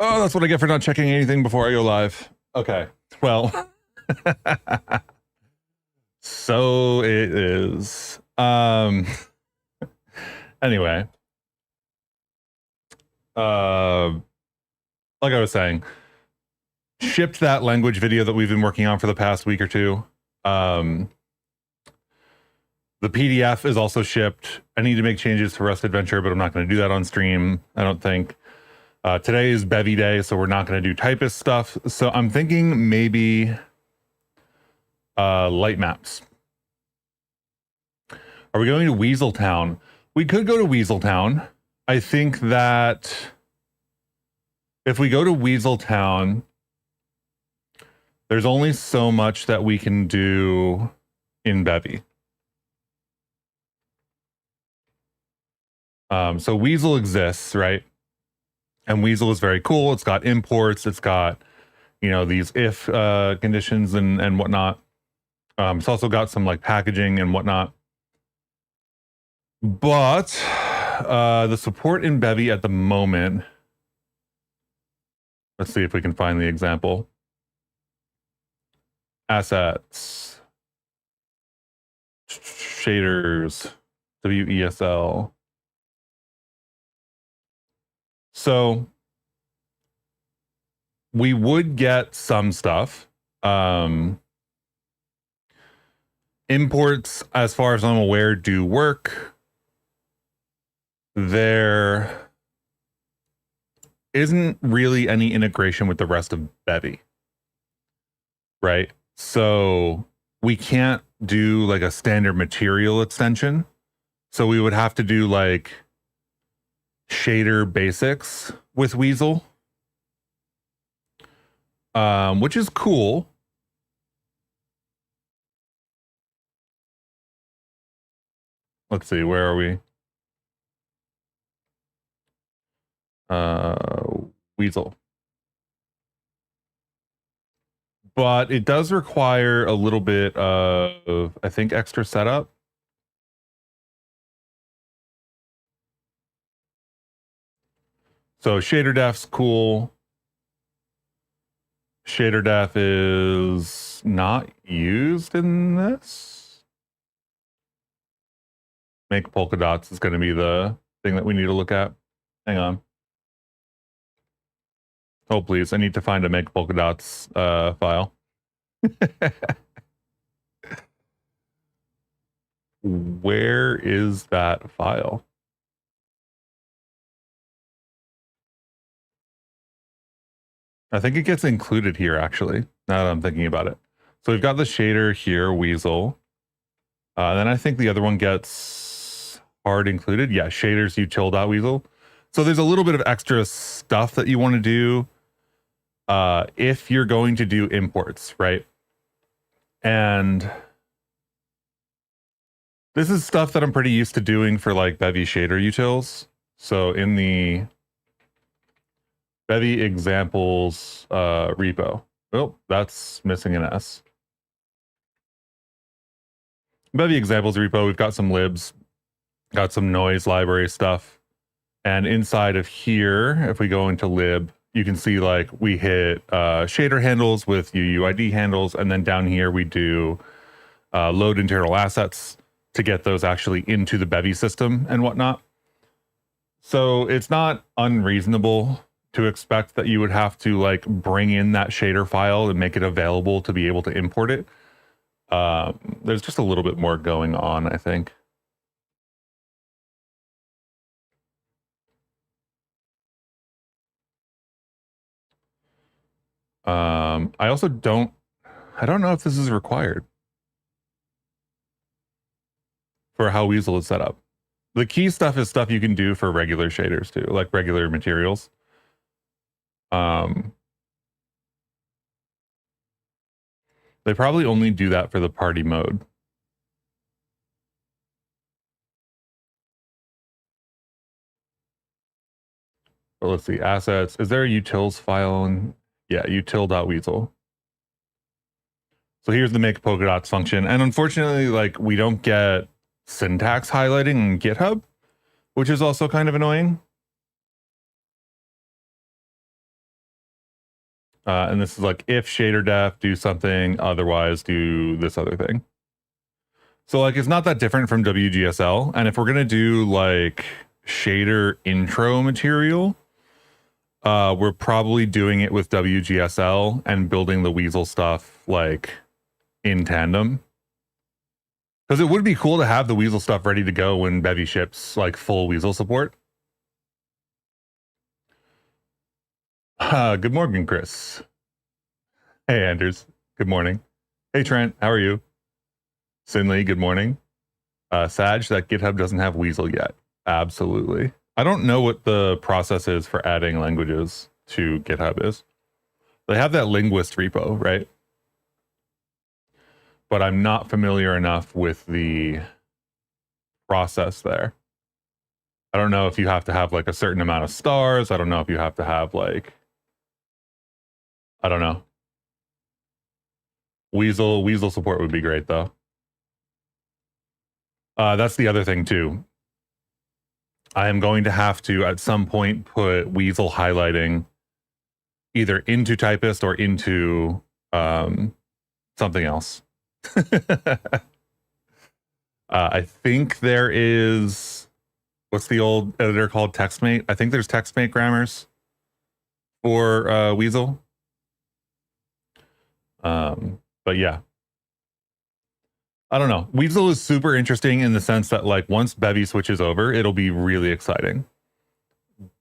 Oh, that's what I get for not checking anything before I go live. Okay. Well, so it is. Anyway, like I was saying, shipped that language video that we've been working on for the past week or two. The PDF is also shipped. I need to make changes to Rust Adventure, but I'm not going to do that on stream, I don't think. Today is Bevy Day, so we're not going to do typist stuff. So I'm thinking maybe light maps. Are we going to Weaseltown? We could go to Weaseltown. I think that if we go to Weaseltown, there's only so much that we can do in Bevy. So Weasel exists, right? And Weasel is very cool. It's got imports. It's got, you know, these if conditions and whatnot. It's also got some like packaging and whatnot. But the support in Bevy at the moment, let's see if we can find the example. Assets, shaders, WESL. So we would get some stuff. Imports, as far as I'm aware, do work. There isn't really any integration with the rest of Bevy, right? So we can't do like a standard material extension. So we would have to do like shader basics with Weasel, which is cool. Let's see, where are we? Weasel. But it does require a little bit of, I think, extra setup. So shader def's cool. Shader def is not used in this. Make polka dots is going to be the thing that we need to look at. Hang on. Oh, please. I need to find a make polka dots file. Where is that file? I think it gets included here, actually, now that I'm thinking about it. So we've got the shader here, Weasel. Then I think the other one gets hard included. Yeah, shaders util.weasel. So there's a little bit of extra stuff that you want to do if you're going to do imports, right? And this is stuff that I'm pretty used to doing for like Bevy shader utils. So in the Bevy examples repo. Oh, that's missing an S. Bevy examples repo, we've got some libs, got some noise library stuff. And inside of here, if we go into lib, you can see like we hit shader handles with UUID handles. And then down here, we do load internal assets to get those actually into the Bevy system and whatnot. So it's not unreasonable to expect that you would have to like bring in that shader file and make it available to be able to import it. There's just a little bit more going on, I think. I also I don't know if this is required for how Weasel is set up. The key stuff is stuff you can do for regular shaders too, like regular materials. They probably only do that for the party mode. But let's see, assets. Is there a utils file? Yeah, util.weasel. So here's the make polka dots function. And unfortunately, like we don't get syntax highlighting in GitHub, which is also kind of annoying. And this is like if shader def, do something, otherwise do this other thing. So like it's not that different from WGSL. And if we're gonna do like shader intro material, we're probably doing it with WGSL and building the Weasel stuff like in tandem. Because it would be cool to have the Weasel stuff ready to go when Bevy ships like full Weasel support. Good morning, Chris. Hey, Anders. Good morning. Hey, Trent. How are you? Sinley, good morning. Sag, that GitHub doesn't have Weasel yet. Absolutely. I don't know what the process is for adding languages to GitHub is. They have that linguist repo, right? But I'm not familiar enough with the process there. I don't know if you have to have like a certain amount of stars. I don't know if you have to have like, I don't know. Weasel support would be great though. That's the other thing too. I am going to have to at some point put Weasel highlighting either into Typist or into something else. I think there is, what's the old editor called? TextMate. I think there's TextMate grammars for Weasel. But yeah, I don't know. Weasel is super interesting in the sense that like once Bevy switches over, it'll be really exciting.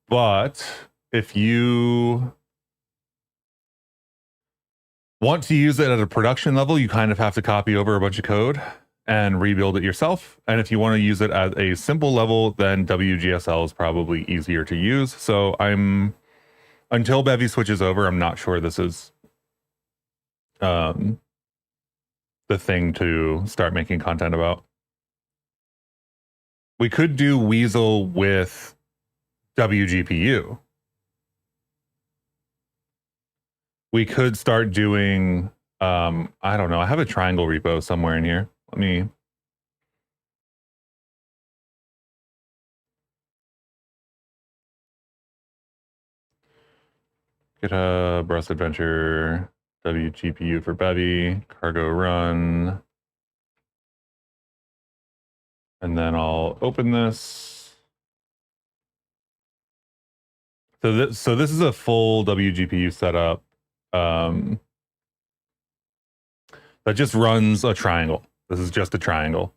But if you want to use it at a production level, you kind of have to copy over a bunch of code and rebuild it yourself. And if you want to use it at a simple level, then WGSL is probably easier to use. So until Bevy switches over, I'm not sure this is the thing to start making content about. We could do Weasel with WGPU. We could start doing, I don't know. I have a triangle repo somewhere in here. Let me. GitHub, Rust Adventure, WGPU for Bevy, cargo run. And then I'll open this. So this is a full WGPU setup that just runs a triangle. This is just a triangle.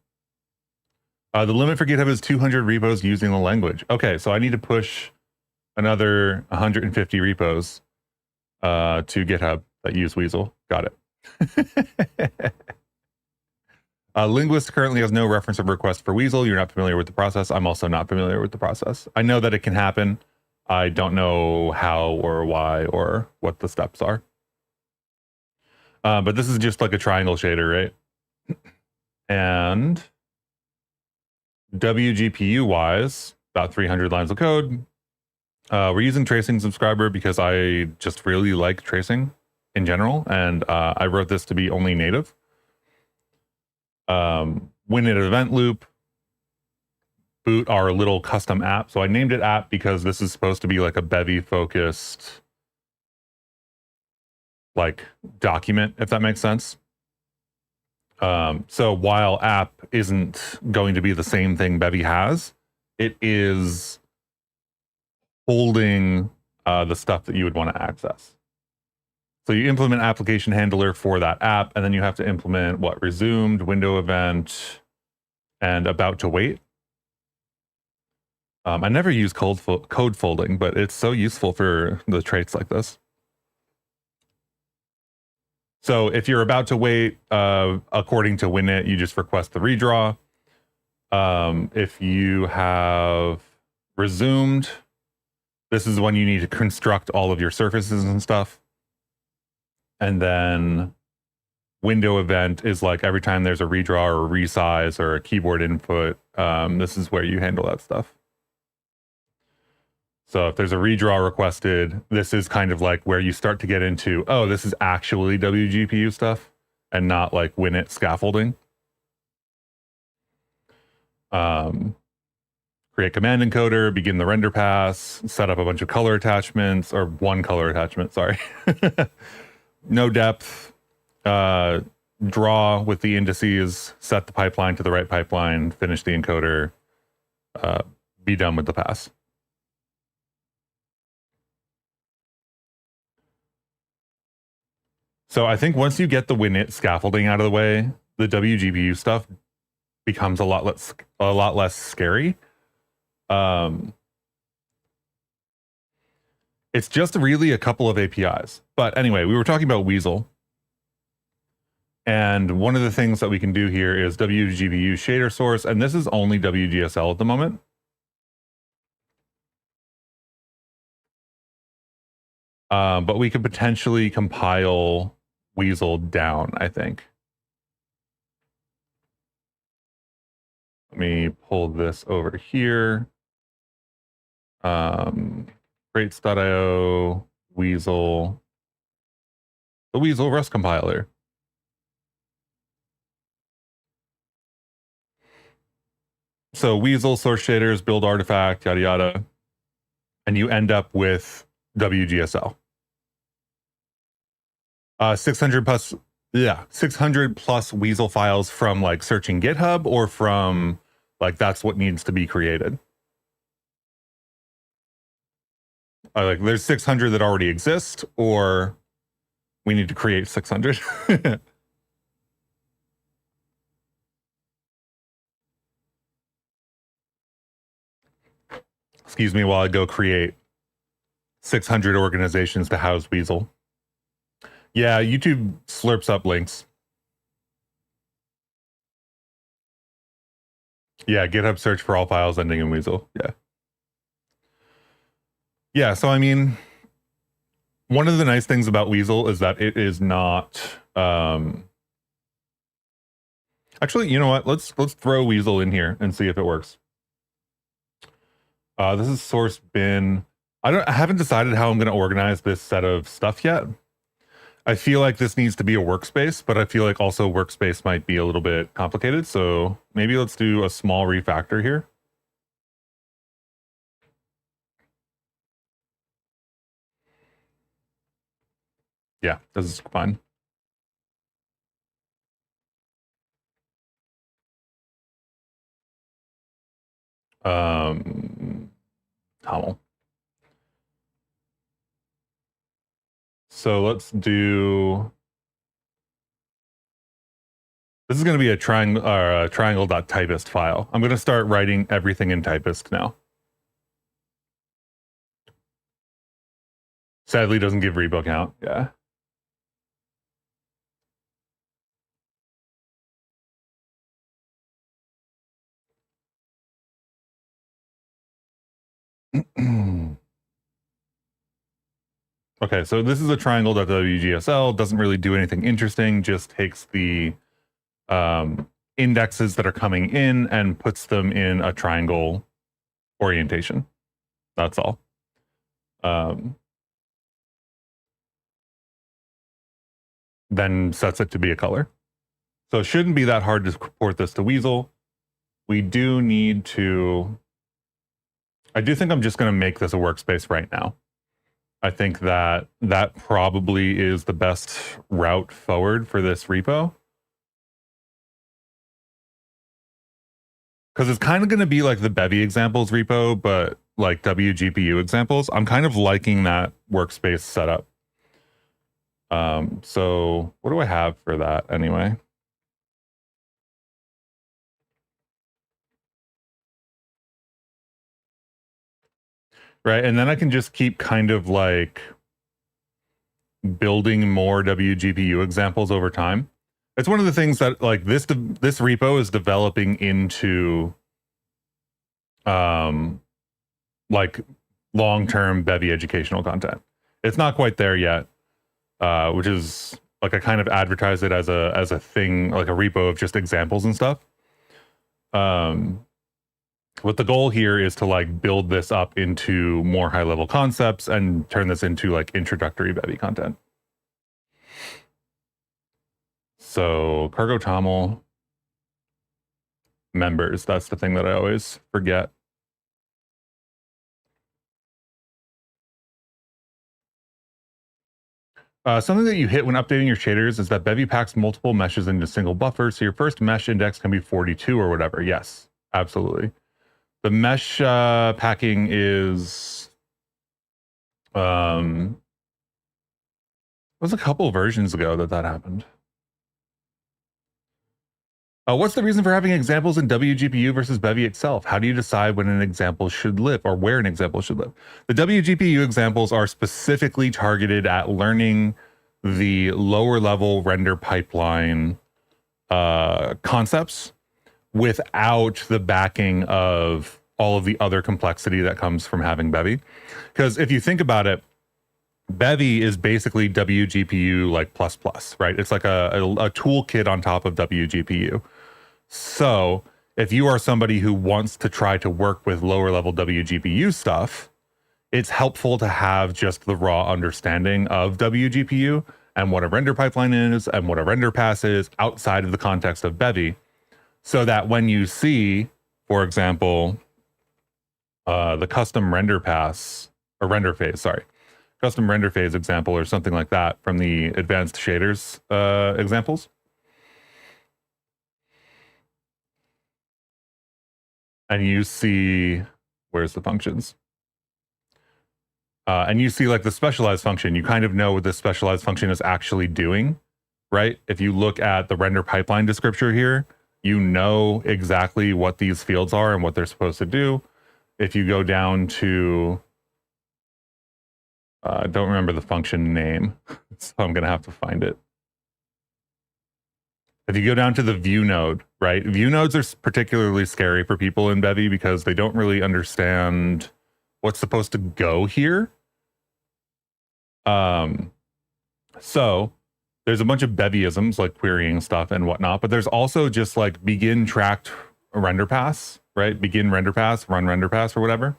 The limit for GitHub is 200 repos using the language. Okay, so I need to push another 150 repos to GitHub that use Weasel. Got it. Linguist currently has no reference of request for Weasel. You're not familiar with the process. I'm also not familiar with the process. I know that it can happen. I don't know how or why or what the steps are. But this is just like a triangle shader, right? And WGPU wise, about 300 lines of code. We're using tracing subscriber because I just really like tracing in general. And I wrote this to be only native. Win it event loop, boot our little custom app. So I named it app because this is supposed to be like a Bevy focused like document, if that makes sense. So while app isn't going to be the same thing Bevy has, it is holding the stuff that you would want to access. So you implement application handler for that app, and then you have to implement what? Resumed, window event, and about to wait. I never use code folding, but it's so useful for the traits like this. So if you're about to wait, according to Winit, you just request the redraw. If you have resumed, this is when you need to construct all of your surfaces and stuff. And then window event is like every time there's a redraw or a resize or a keyboard input, this is where you handle that stuff. So if there's a redraw requested, this is kind of like where you start to get into, oh, this is actually WGPU stuff and not like Winit scaffolding. create command encoder, begin the render pass, set up a bunch of color attachments, or one color attachment, sorry. No depth, draw with the indices, set the pipeline to the right pipeline, finish the encoder, be done with the pass. So I think once you get the WinIt scaffolding out of the way, the WGPU stuff becomes a lot less scary. It's just really a couple of APIs. But anyway, we were talking about Weasel. And one of the things that we can do here is WGPU shader source, and this is only WGSL at the moment. But we could potentially compile Weasel down, I think. Let me pull this over here. Crates.io, Weasel, the Weasel Rust compiler. So Weasel, source shaders, build artifact, yada, yada. And you end up with WGSL. 600 plus Weasel files from like searching GitHub or from like that's what needs to be created. Like there's 600 that already exist, or we need to create 600. Excuse me while I go create 600 organizations to house Weasel. Yeah, YouTube slurps up links. Yeah, GitHub search for all files ending in Weasel. Yeah. Yeah, so I mean, one of the nice things about Weasel is that it is not... Actually, you know what? Let's throw Weasel in here and see if it works. This is source bin. I haven't decided how I'm going to organize this set of stuff yet. I feel like this needs to be a workspace, but I feel like also workspace might be a little bit complicated. So maybe let's do a small refactor here. Yeah, this is fine. Toml. So let's do... This is going to be a triangle.typist file. I'm going to start writing everything in typist now. Sadly, doesn't give repo count. Yeah. Okay, so this is a triangle.wgsl. Doesn't really do anything interesting. Just takes the indexes that are coming in and puts them in a triangle orientation. That's all. Then sets it to be a color. So it shouldn't be that hard to port this to Weasel. We do need to... I do think I'm just going to make this a workspace right now. I think that that probably is the best route forward for this repo. Because it's kind of going to be like the Bevy examples repo, but like WGPU examples. I'm kind of liking that workspace setup. So what do I have for that anyway? Right, and then I can just keep kind of like building more WGPU examples over time. It's one of the things that like this repo is developing into like long-term Bevy educational content. It's not quite there yet, which is like I kind of advertise it as a thing, like a repo of just examples and stuff. What the goal here is to like build this up into more high-level concepts and turn this into like introductory Bevy content. So Cargo Toml members, that's the thing that I always forget. Something that you hit when updating your shaders is that Bevy packs multiple meshes into single buffer, so your first mesh index can be 42 or whatever. Yes, absolutely. The mesh packing is it was a couple versions ago that happened. What's the reason for having examples in WGPU versus Bevy itself? How do you decide when an example should live or where an example should live? The WGPU examples are specifically targeted at learning the lower level render pipeline concepts without the backing of all of the other complexity that comes from having Bevy. Because if you think about it, Bevy is basically WGPU like plus plus, right? It's like a toolkit on top of WGPU. So if you are somebody who wants to try to work with lower level WGPU stuff, it's helpful to have just the raw understanding of WGPU and what a render pipeline is and what a render pass is outside of the context of Bevy, so that when you see, for example, the custom render pass or render phase, custom render phase example or something like that from the advanced shaders examples, and you see, where's the functions? And you see like the specialized function, you kind of know what the specialized function is actually doing, right? If you look at the render pipeline descriptor here, you know exactly what these fields are and what they're supposed to do. If you go down to, I don't remember the function name, so I'm going to have to find it. If you go down to the view node, right? View nodes are particularly scary for people in Bevy because they don't really understand what's supposed to go here. So there's a bunch of Bevyisms like querying stuff and whatnot, but there's also just like begin tracked render pass, right? Begin render pass, run render pass or whatever.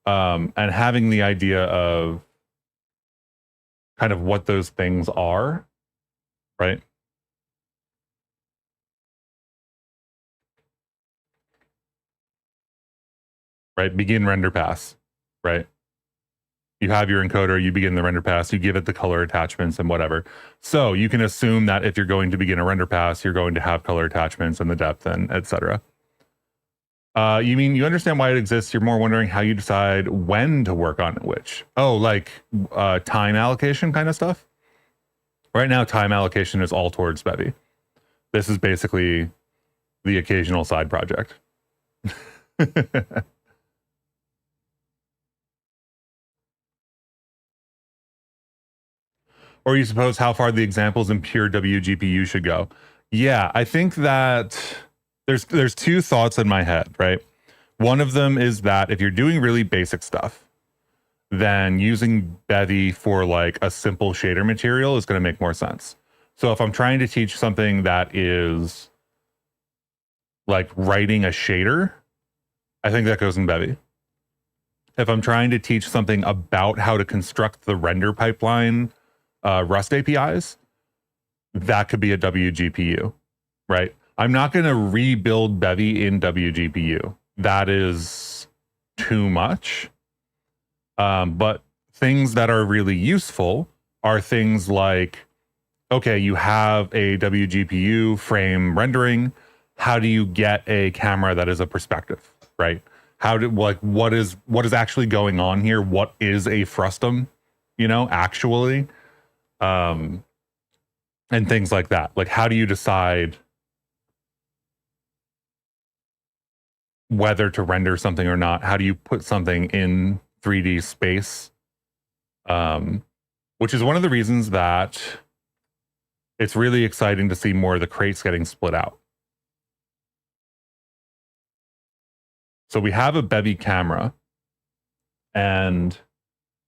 And having the idea of kind of what those things are, right? Right, begin render pass, right? You have your encoder, you begin the render pass, you give it the color attachments and whatever. So you can assume that if you're going to begin a render pass, you're going to have color attachments and the depth and etc. You mean you understand why it exists? You're more wondering how you decide when to work on which. Oh, like time allocation kind of stuff? Right now, time allocation is all towards Bevy. This is basically the occasional side project. Or you suppose how far the examples in pure WGPU should go? Yeah, I think that there's two thoughts in my head, right? One of them is that if you're doing really basic stuff, then using Bevy for like a simple shader material is going to make more sense. So if I'm trying to teach something that is like writing a shader, I think that goes in Bevy. If I'm trying to teach something about how to construct the render pipeline, Rust APIs, that could be a WGPU, right? I'm not going to rebuild Bevy in WGPU. That is too much. But things that are really useful are things like, okay, you have a WGPU frame rendering. How do you get a camera that is a perspective, right? How do, like, what is actually going on here? What is a frustum, you know, actually? And things like that. Like, how do you decide whether to render something or not? How do you put something in 3D space? Which is one of the reasons that it's really exciting to see more of the crates getting split out. So we have a Bevy camera, and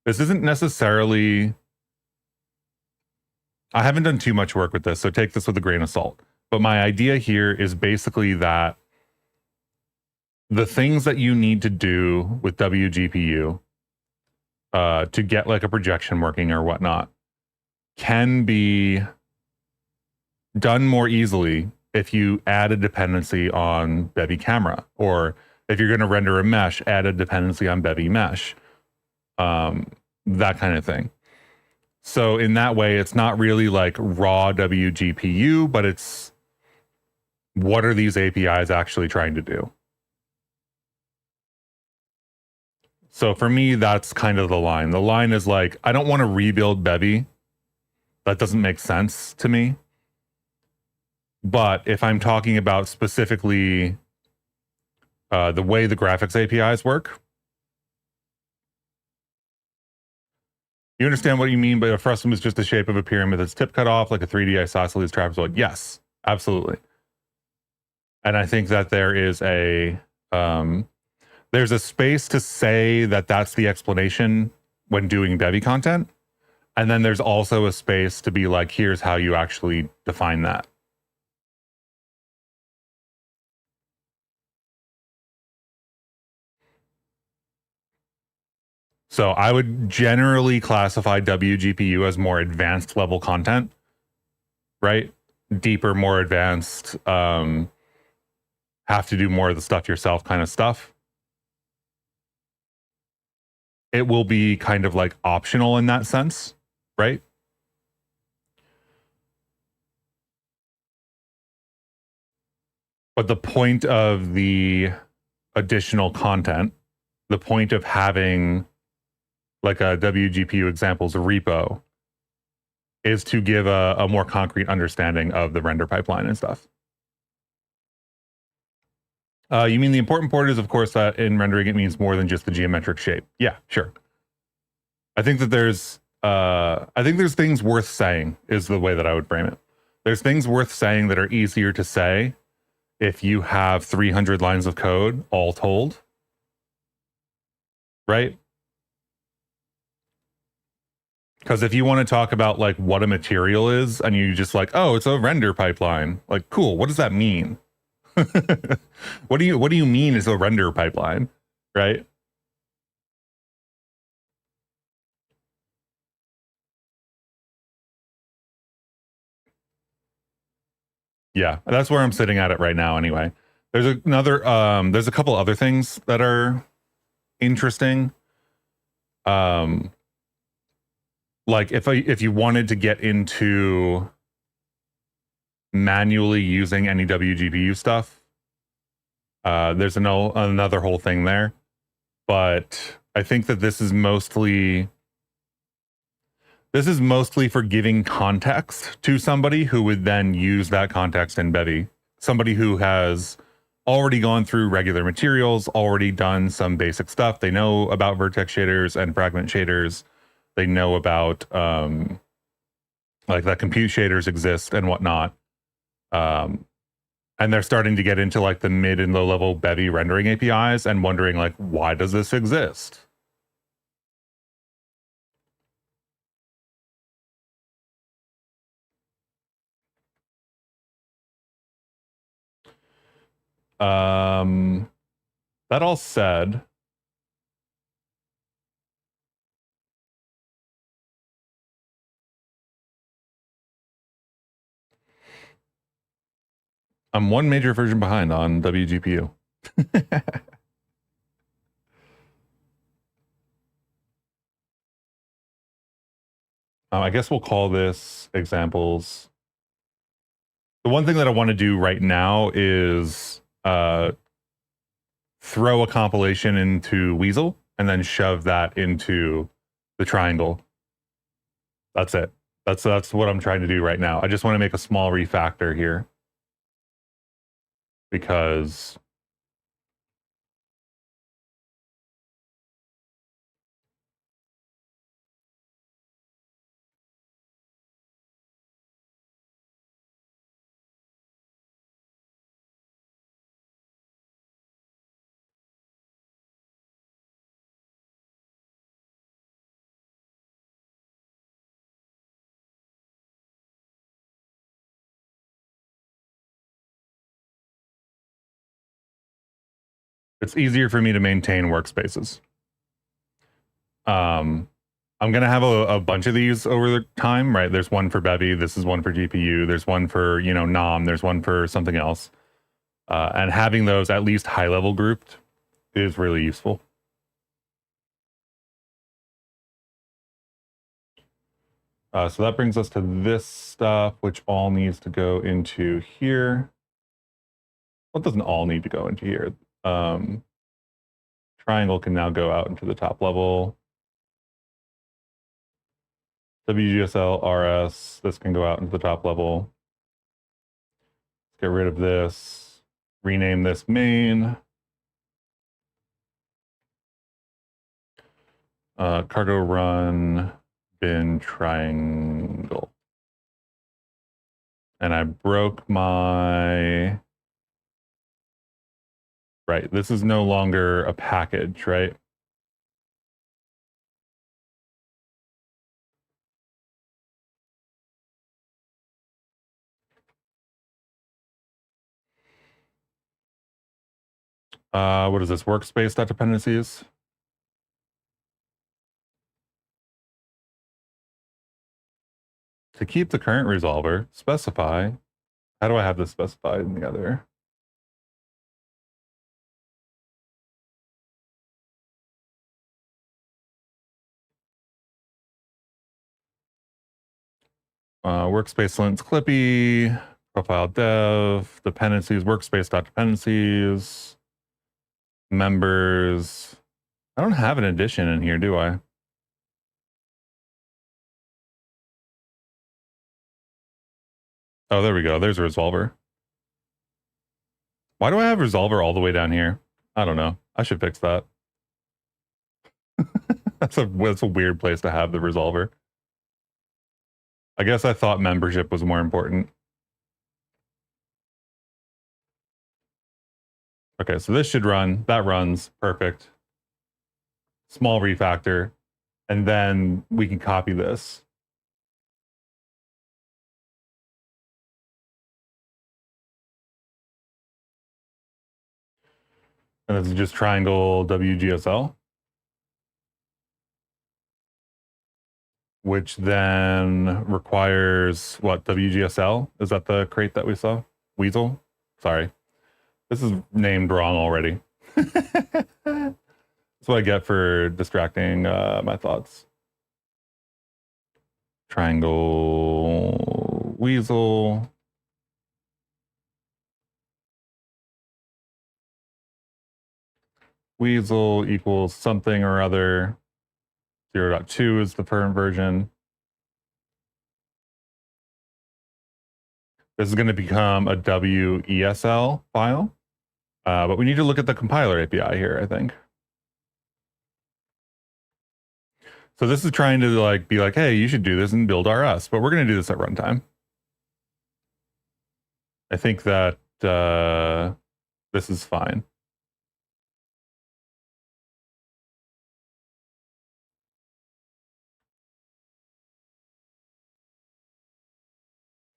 this isn't necessarily, I haven't done too much work with this, so take this with a grain of salt. But my idea here is basically that the things that you need to do with WGPU to get like a projection working or whatnot can be done more easily if you add a dependency on Bevy camera, or if you're going to render a mesh, add a dependency on Bevy mesh, that kind of thing. So in that way, it's not really like raw WGPU, but it's what are these APIs actually trying to do? So for me, that's kind of the line. The line is like, I don't want to rebuild Bevy. That doesn't make sense to me. But if I'm talking about specifically the way the graphics APIs work, you understand what you mean by a frustum is just the shape of a pyramid that's tip cut off like a 3D isosceles trapezoid. Yes, absolutely. And I think that there's a space to say that that's the explanation when doing Bevy content. And then there's also a space to be like, here's how you actually define that. So I would generally classify WGPU as more advanced level content, right? Deeper, more advanced, have to do more of the stuff yourself kind of stuff. It will be kind of like optional in that sense, right? But the point of the additional content, the point of having like a WGPU examples repo is to give a more concrete understanding of the render pipeline and stuff. You mean the important part is, of course, that in rendering it means more than just the geometric shape. Yeah, sure. I think that there's things worth saying is the way that I would frame it. There's things worth saying that are easier to say if you have 300 lines of code all told, right? Because if you want to talk about like what a material is and you just like, oh, it's a render pipeline, like, cool, what does that mean? What do you mean is a render pipeline, right? Yeah, that's where I'm sitting at it right now anyway. There's there's a couple other things that are interesting. Like if you wanted to get into manually using any WGPU stuff, there's another whole thing there. But I think that this is mostly for giving context to somebody who would then use that context in Bevy. Somebody who has already gone through regular materials, already done some basic stuff. They know about vertex shaders and fragment shaders. They know about like that compute shaders exist and whatnot. And they're starting to get into like the mid and low level Bevy rendering APIs and wondering like, why does this exist? That all said, I'm one major version behind on WGPU. I guess we'll call this examples. The one thing that I want to do right now is throw a compilation into Weasel and then shove that into the triangle. That's it. That's what I'm trying to do right now. I just want to make a small refactor here because it's easier for me to maintain workspaces. I'm going to have a bunch of these over the time, right? There's one for Bevy. This is one for GPU. There's one for, NOM. There's one for something else. And having those at least high level grouped is really useful. So that brings us to this stuff, which all needs to go into here. Well, it doesn't all need to go into here. Triangle can now go out into the top level. WGSL, RS, this can go out into the top level. Let's get rid of this. Rename this main. Cargo run bin triangle. And I broke my... Right, this is no longer a package, right? What is this? Workspace.dependencies? To keep the current resolver, specify. How do I have this specified in the other? Workspace links Clippy, profile dev, dependencies, workspace.dependencies, members. I don't have an addition in here, do I? Oh, there we go. There's a resolver. Why do I have resolver all the way down here? I don't know. I should fix that. That's a weird place to have the resolver. I guess I thought membership was more important. Okay, so this should run. That runs. Perfect. Small refactor. And then we can copy this. And this is just triangle WGSL. Which then requires what? WGSL? Is that the crate that we saw? Weasel? Sorry. This is named wrong already. That's what I get for distracting my thoughts. Triangle Weasel. Weasel equals something or other. 0.2 is the current version. This is going to become a WESL file. But we need to look at the compiler API here, I think. So this is trying to like be like, hey, you should do this and build RS, but we're going to do this at runtime. I think that this is fine.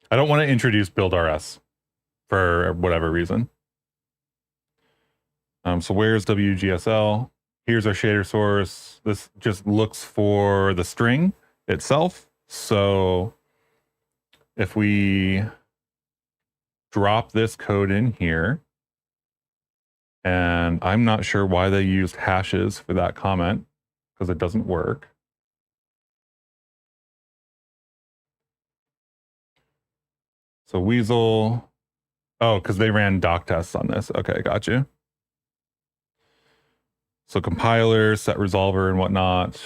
I don't want to introduce build RS for whatever reason. So where's WGSL? Here's our shader source. This just looks for the string itself. So if we drop this code in here, and I'm not sure why they used hashes for that comment because it doesn't work. So Weasel, oh, because they ran doc tests on this. Okay, got you. So compiler, set resolver, and whatnot.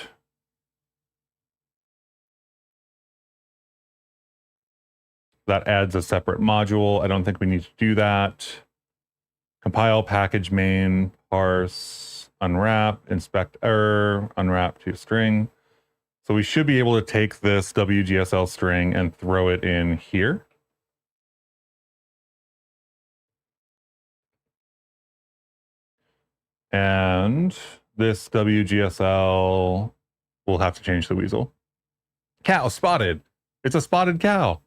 That adds a separate module. I don't think we need to do that. Compile package main, parse, unwrap, inspect error, unwrap to string. So we should be able to take this WGSL string and throw it in here. And this WGSL will have to change the weasel. Cow spotted. It's a spotted cow.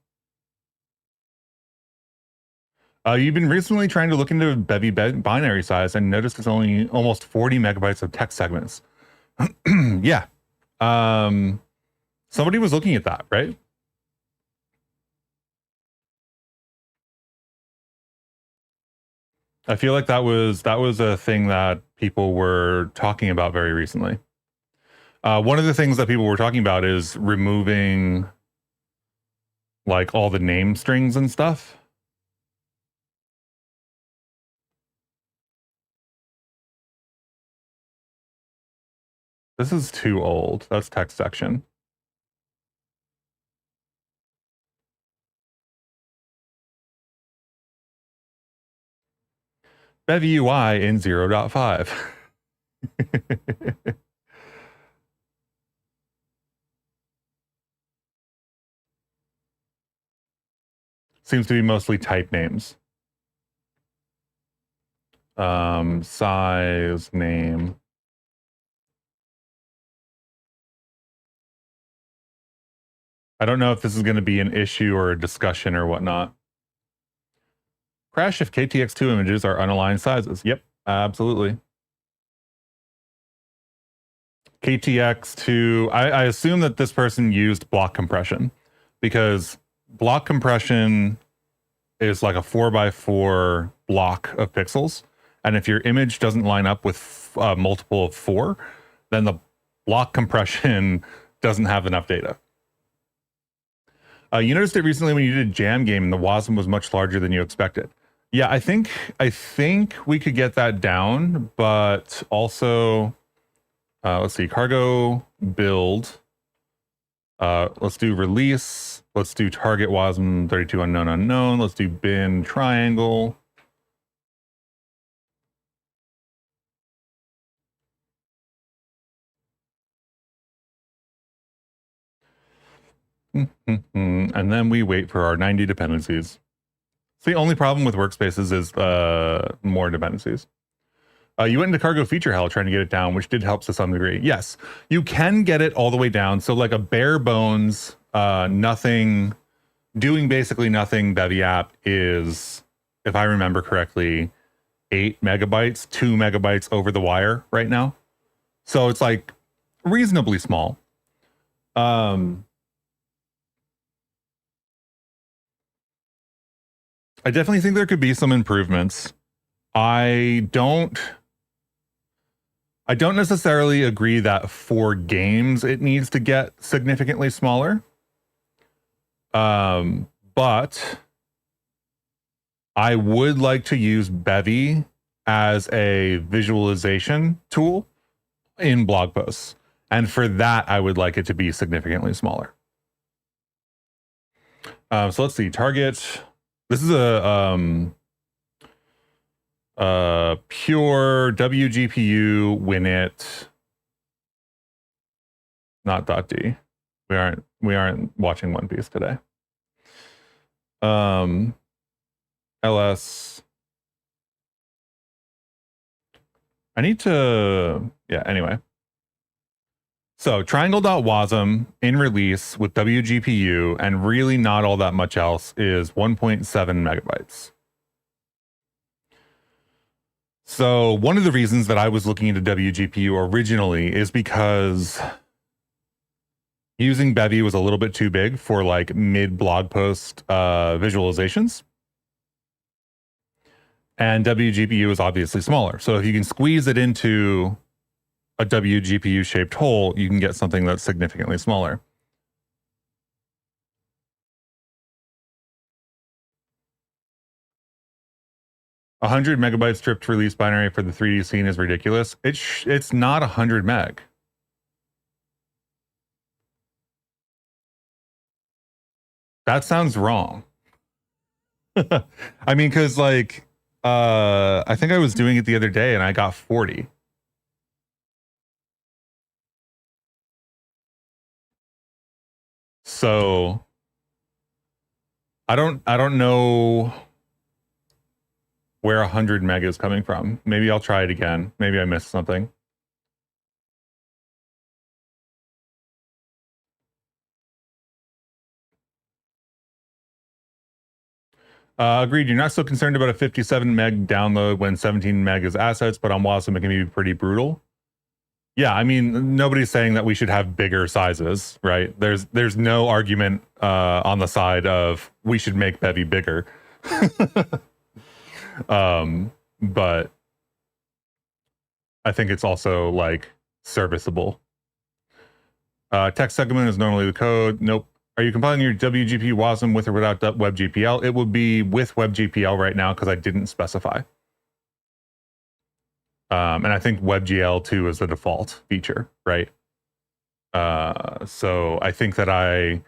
You've been recently trying to look into Bevy binary size and noticed it's only almost 40 megabytes of text segments. Yeah. Somebody was looking at that, right? I feel like that was a thing that people were talking about very recently. One of the things that people were talking about is removing like all the name strings and stuff. This is too old. That's text section. Bevy UI in 0.5. Seems to be mostly type names. Size, name. I don't know if this is going to be an issue or a discussion or whatnot. Crash if KTX2 images are unaligned sizes. Yep, absolutely. KTX2, I assume that this person used block compression, because block compression is like a 4x4 block of pixels. And if your image doesn't line up with a multiple of 4, then the block compression doesn't have enough data. You noticed it recently when you did a jam game and the WASM was much larger than you expected. Yeah, I think we could get that down, but also, let's see, cargo build. Let's do release. Let's do target WASM 32 unknown. Let's do bin triangle. And then we wait for our 90 dependencies. So the only problem with workspaces is more dependencies. You went into cargo feature hell trying to get it down, which did help to some degree. Yes, you can get it all the way down. So like a bare bones, nothing, doing basically nothing Bevy app is, if I remember correctly, 8 megabytes, 2 megabytes over the wire right now. So it's like reasonably small. I definitely think there could be some improvements. I don't necessarily agree that for games it needs to get significantly smaller. But I would like to use Bevy as a visualization tool in blog posts. And for that, I would like it to be significantly smaller. So let's see, target. This is a pure WGPU WinIt, not .d. We aren't watching One Piece today. LS. I need to, yeah, anyway. So triangle.wasm in release with WGPU and really not all that much else is 1.7 megabytes. So one of the reasons that I was looking into WGPU originally is because using Bevy was a little bit too big for like mid blog post visualizations. And WGPU is obviously smaller. So if you can squeeze it into a WGPU shaped hole, you can get something that's significantly smaller. A 100 megabyte stripped release binary for the 3D scene is ridiculous. It's not 100 meg. That sounds wrong. I mean, because like, I think I was doing it the other day and I got 40. So I don't know where 100 meg is coming from. Maybe I'll try it again. Maybe I missed something. Agreed. You're not so concerned about a 57 meg download when 17 meg is assets, but on WASM it can be pretty brutal. Yeah, I mean, nobody's saying that we should have bigger sizes, right? There's no argument on the side of we should make Bevy bigger. But I think it's also like serviceable. Text segment is normally the code. Nope. Are you compiling your WGP WASM with or without WebGPL? It would be with WebGPL right now because I didn't specify. And I think WebGL2 is the default feature, right? So I think that I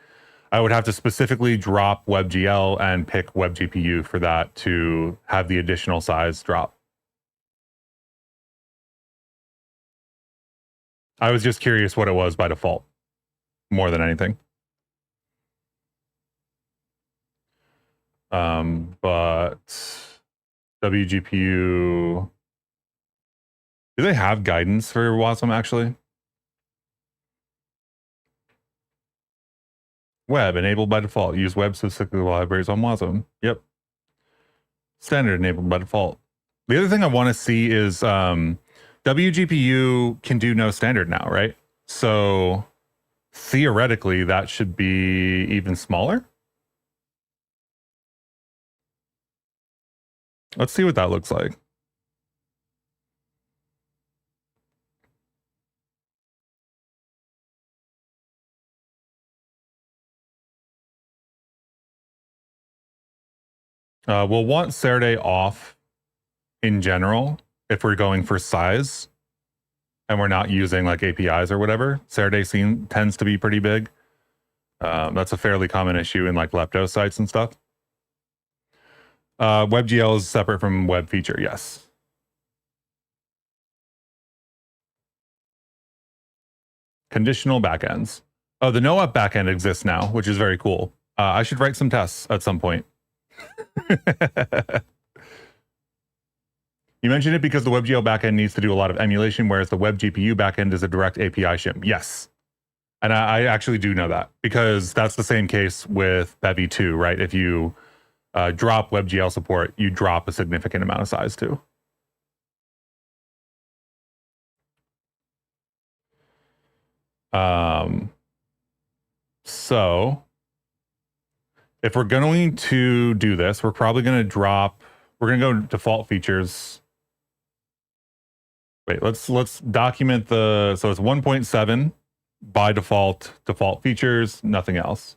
would have to specifically drop WebGL and pick WebGPU for that to have the additional size drop. I was just curious what it was by default, more than anything. But WGPU, do they have guidance for WASM actually? Web enabled by default. Use web specific libraries on WASM. Yep. Standard enabled by default. The other thing I want to see is WGPU can do no standard now, right? So theoretically, that should be even smaller. Let's see what that looks like. We'll want Saturday off in general if we're going for size and we're not using like APIs or whatever. Saturday tends to be pretty big. That's a fairly common issue in like lepto sites and stuff. WebGL is separate from web feature, yes. Conditional backends. Oh, the NoApp backend exists now, which is very cool. I should write some tests at some point. You mentioned it because the WebGL backend needs to do a lot of emulation, whereas the WebGPU backend is a direct API shim. Yes. And I actually do know that because that's the same case with Bevy2, right? If you drop WebGL support, you drop a significant amount of size too. So if we're going to do this, we're probably going to we're going to go default features. Wait, let's document so it's 1.7 by default features, nothing else.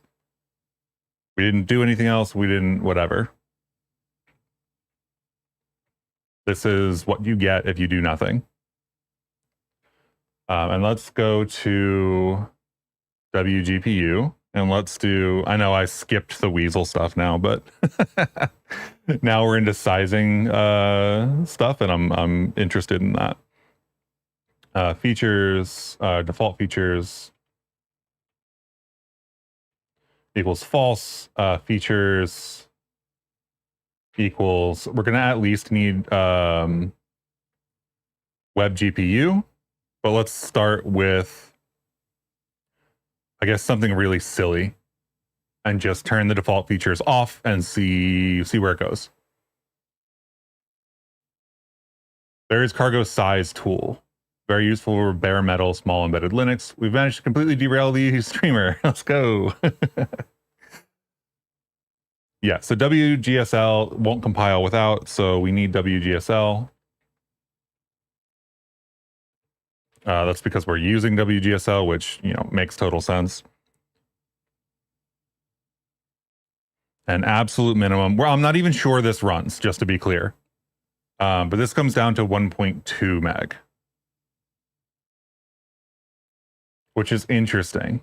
We didn't do anything else. We didn't, whatever. This is what you get if you do nothing. And let's go to WGPU and let's do, I know I skipped the Weasel stuff now, but now we're into sizing stuff and I'm interested in that. Features, default features equals false. Features equals, we're going to at least need web GPU, but let's start with, I guess, something really silly and just turn the default features off and see where it goes. There is cargo size tool. Very useful for bare metal, small embedded Linux. We've managed to completely derail the streamer. Let's go. Yeah, so WGSL won't compile without, so we need WGSL. That's because we're using WGSL, which, you know, makes total sense. An absolute minimum. Well, I'm not even sure this runs, just to be clear. But this comes down to 1.2 meg. Which is interesting.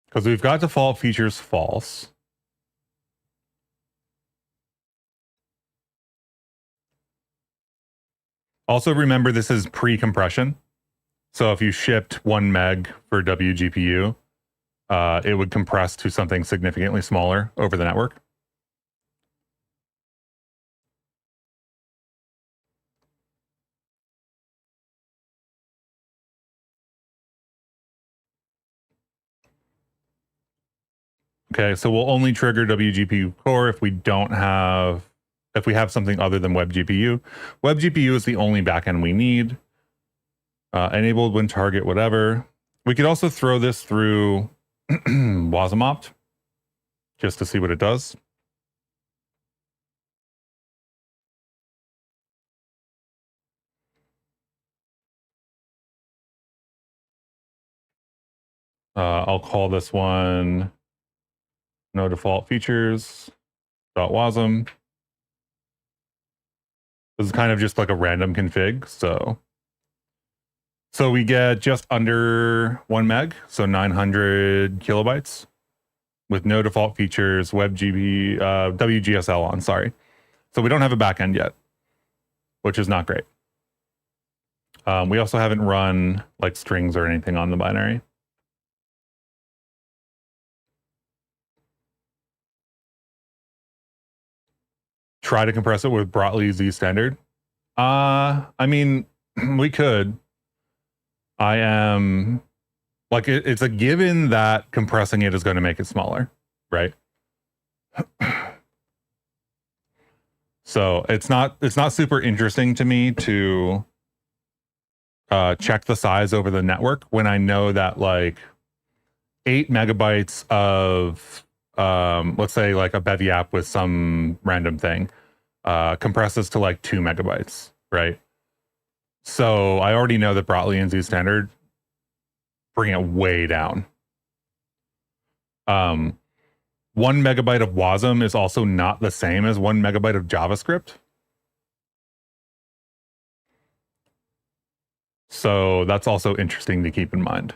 Because we've got default features false. Also remember this is pre-compression. So if you shipped 1 meg for WGPU, it would compress to something significantly smaller over the network. Okay, so we'll only trigger WGPU core if we have something other than WebGPU. WebGPU is the only backend we need. Enabled when target, whatever. We could also throw this through WASMopt just to see what it does. I'll call this one no default features .wasm. This is kind of just like a random config. So we get just under 1 meg, so 900 kilobytes with no default features, WebGP, WGSL on, sorry. So we don't have a backend yet, which is not great. We also haven't run like strings or anything on the binary. Try to compress it with Brotli Z standard. I mean, we could. I am like it's a given that compressing it is going to make it smaller, right? So it's not super interesting to me to check the size over the network when I know that like 8 megabytes of let's say like a Bevy app with some random thing compresses to like 2 megabytes, right? So I already know that Brotli and Z standard bring it way down. 1 megabyte of WASM is also not the same as 1 megabyte of JavaScript. So that's also interesting to keep in mind.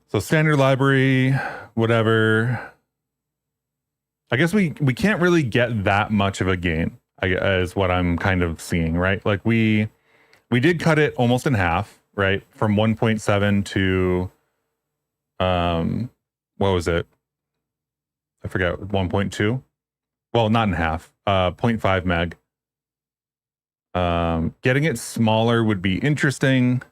So standard library, whatever. I guess we can't really get that much of a gain, is what I'm kind of seeing, right? Like we did cut it almost in half, right? From 1.7 to what was it? I forget, 1.2. Well, not in half, 0.5 meg. Getting it smaller would be interesting,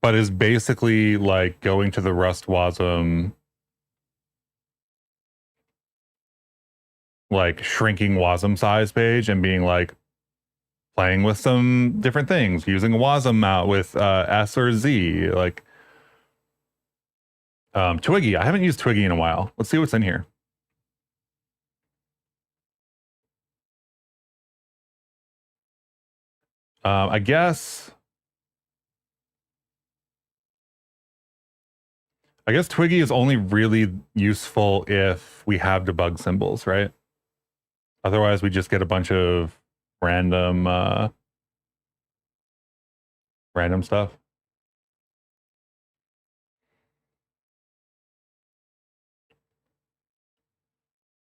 but is basically like going to the Rust WASM, like shrinking WASM size page and being like playing with some different things, using a WASM mount with S or Z, like Twiggy. I haven't used Twiggy in a while. Let's see what's in here. I guess Twiggy is only really useful if we have debug symbols, right? Otherwise, we just get a bunch of random stuff.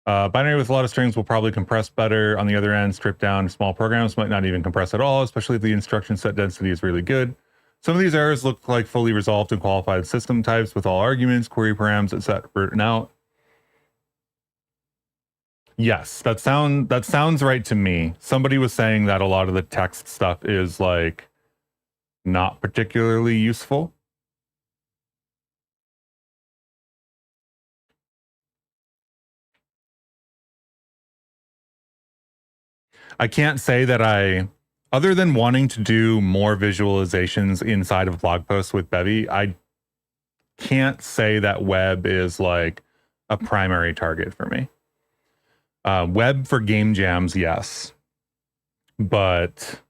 Binary with a lot of strings will probably compress better. On the other end, stripped down small programs might not even compress at all, especially if the instruction set density is really good. Some of these errors look like fully resolved and qualified system types with all arguments, query params, etc. written out. Yes, that sounds right to me. Somebody was saying that a lot of the text stuff is like not particularly useful. I can't say that other than wanting to do more visualizations inside of blog posts with Bevy, I can't say that web is like a primary target for me. Web for game jams, yes. But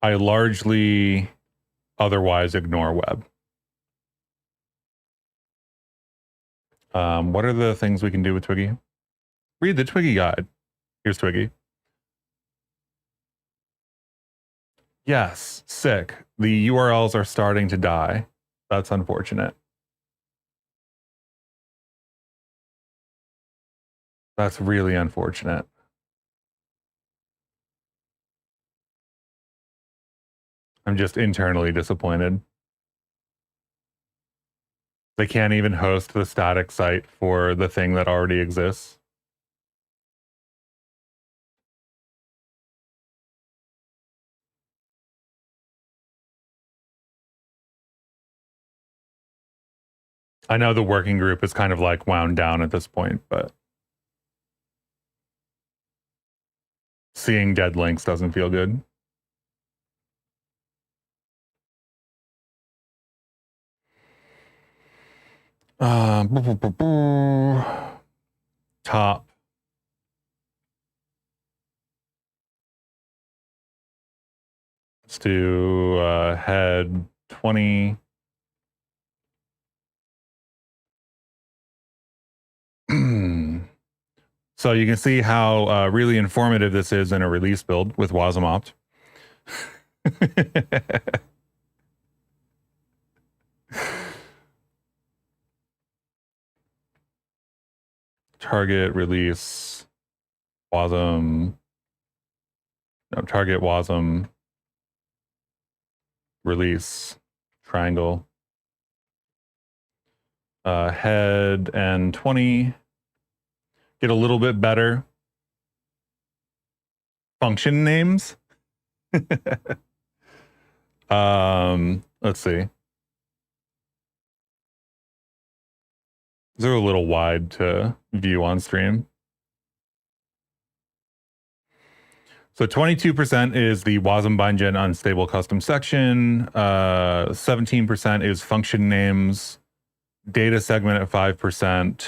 I largely otherwise ignore web. What are the things we can do with Twiggy? Read the Twiggy guide. Here's Twiggy. Yes, sick. The URLs are starting to die. That's unfortunate. That's really unfortunate. I'm just internally disappointed. They can't even host the static site for the thing that already exists. I know the working group is kind of like wound down at this point, but seeing dead links doesn't feel good. Top. Let's do head 20. So you can see how really informative this is in a release build with Wasm Target release Wasm. No, target Wasm release triangle. Head and 20. Get a little bit better function names. Let's see. They're a little wide to view on stream. So 22% is the Wasm Bindgen unstable custom section. 17% is function names. Data segment at 5%.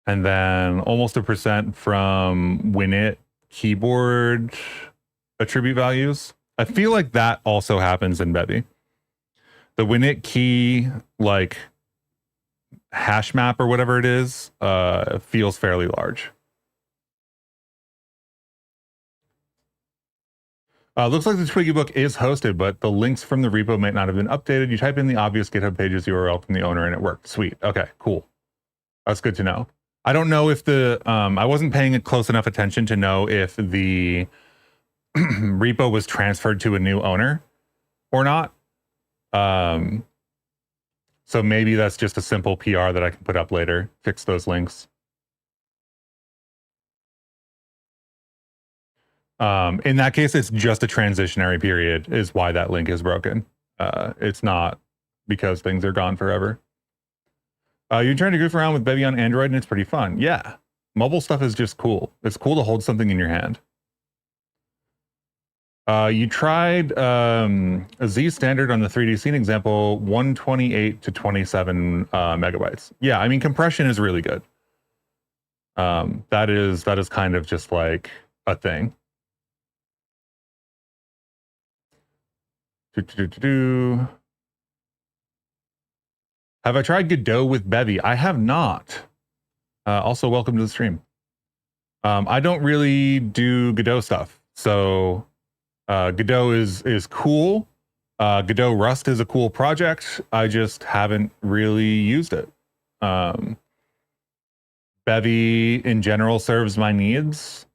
And then almost 1% from Winit keyboard attribute values. I feel like that also happens in Bevy. The Winit key, like hash map or whatever it is, feels fairly large. Looks like the Twiggy book is hosted, but the links from the repo might not have been updated. You type in the obvious GitHub pages URL from the owner and it worked. Sweet. Okay, cool. That's good to know. I don't know if the, I wasn't paying close enough attention to know if the repo was transferred to a new owner or not. So maybe that's just a simple PR that I can put up later, fix those links. In that case, it's just a transitionary period is why that link is broken. It's not because things are gone forever. You're trying to goof around with Bevy on Android and it's pretty fun. Yeah, mobile stuff is just cool. It's cool to hold something in your hand. You tried a Z standard on the 3D scene example, 128 to 27 megabytes. Yeah, I mean, compression is really good. That is kind of just like a thing. Have I tried Godot with Bevy? I have not. Also, welcome to the stream. I don't really do Godot stuff, so Godot is cool. Godot Rust is a cool project. I just haven't really used it. Bevy in general serves my needs,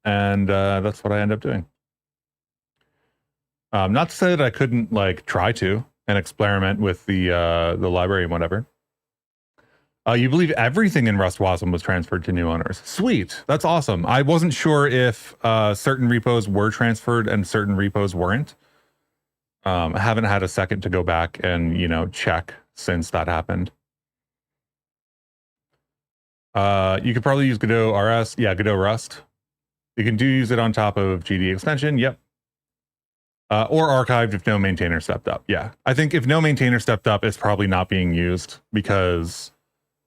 and that's what I end up doing. Not to say that I couldn't like try to and experiment with the library and whatever. You believe everything in Rust Wasm was transferred to new owners. Sweet, that's awesome. I wasn't sure if certain repos were transferred and certain repos weren't. I haven't had a second to go back and check since that happened. You could probably use Godot RS. Yeah, Godot Rust. You can use it on top of GD extension. Yep. Or archived if no maintainer stepped up. Yeah, I think if no maintainer stepped up, it's probably not being used because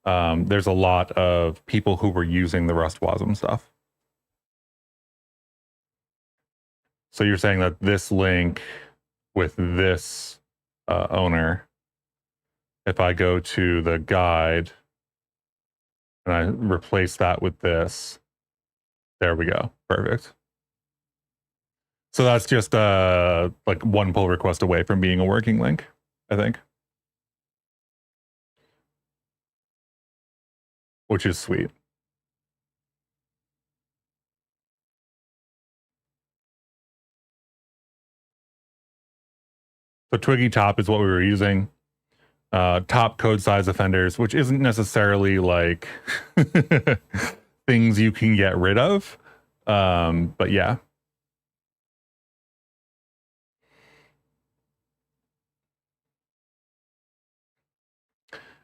there's a lot of people who were using the Rust Wasm stuff. So you're saying that this link with this owner, if I go to the guide and I replace that with this, there we go. Perfect. So that's just like one pull request away from being a working link, I think. Which is sweet. So Twiggy top is what we were using. Top code size offenders, which isn't necessarily like things you can get rid of. But yeah.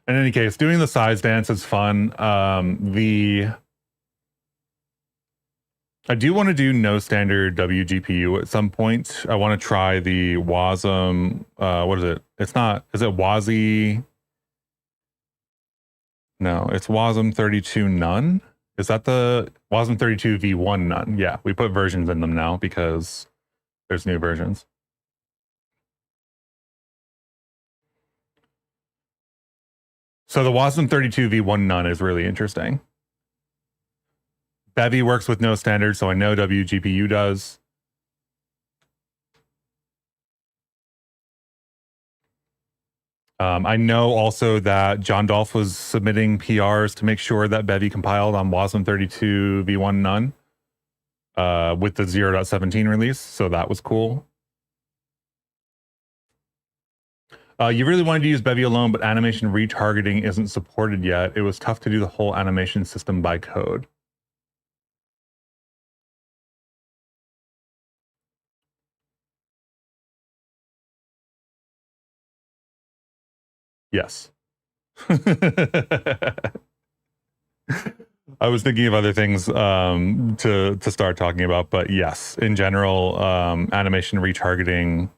In any case, doing the size dance is fun. The I do want to do no standard WGPU at some point. I want to try the Wasm. What is it? It's not. Is it WASI? No, it's Wasm 32 none. Is that the Wasm 32 V1 none? Yeah, we put versions in them now because there's new versions. So the Wasm 32 V1 none is really interesting. Bevy works with no standard, so I know WGPU does. I know also that John Dolph was submitting PRs to make sure that Bevy compiled on Wasm 32 V1 none with the 0.17 release, so that was cool. You really wanted to use Bevy alone, but animation retargeting isn't supported yet. It was tough to do the whole animation system by code. Yes. I was thinking of other things to start talking about, but yes, in general, animation retargeting,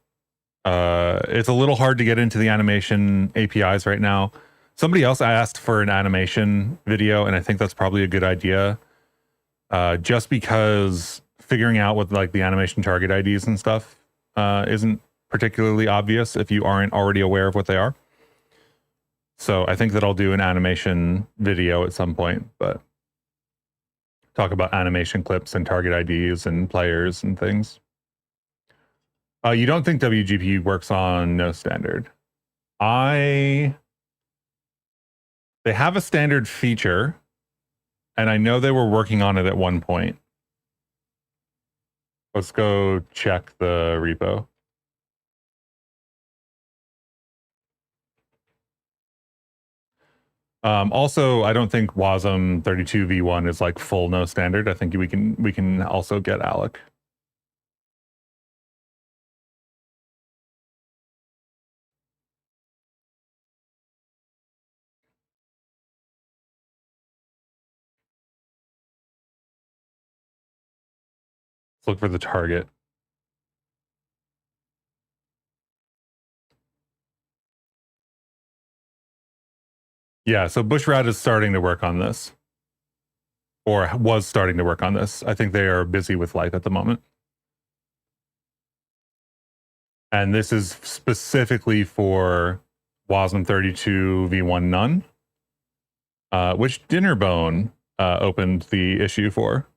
it's a little hard to get into the animation APIs right now. Somebody else asked for an animation video, and I think that's probably a good idea. Just because figuring out what like the animation target IDs and stuff isn't particularly obvious if you aren't already aware of what they are. So I think that I'll do an animation video at some point, but talk about animation clips and target IDs and players and things. You don't think WGP works on no standard? They have a standard feature, and I know they were working on it at one point. Let's go check the repo. Also, I don't think Wasm 32 V1 is like full no standard. I think we can also get Alec. Let's look for the target. Yeah, so Bushrat is starting to work on this. Or was starting to work on this. I think they are busy with life at the moment. And this is specifically for Wasm 32 V1 none, which Dinnerbone opened the issue for,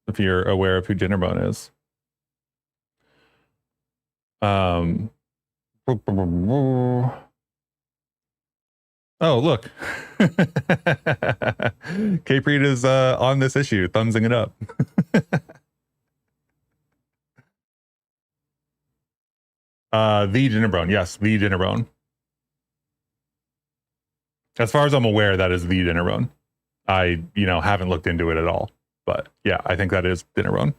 if you're aware of who Dinnerbone is. Oh, look. Cape Reed is on this issue, thumbsing it up. The Dinnerbone. Yes, the Dinnerbone. As far as I'm aware, that is the Dinnerbone. I, haven't looked into it at all. But yeah, I think that is Dinnerbone.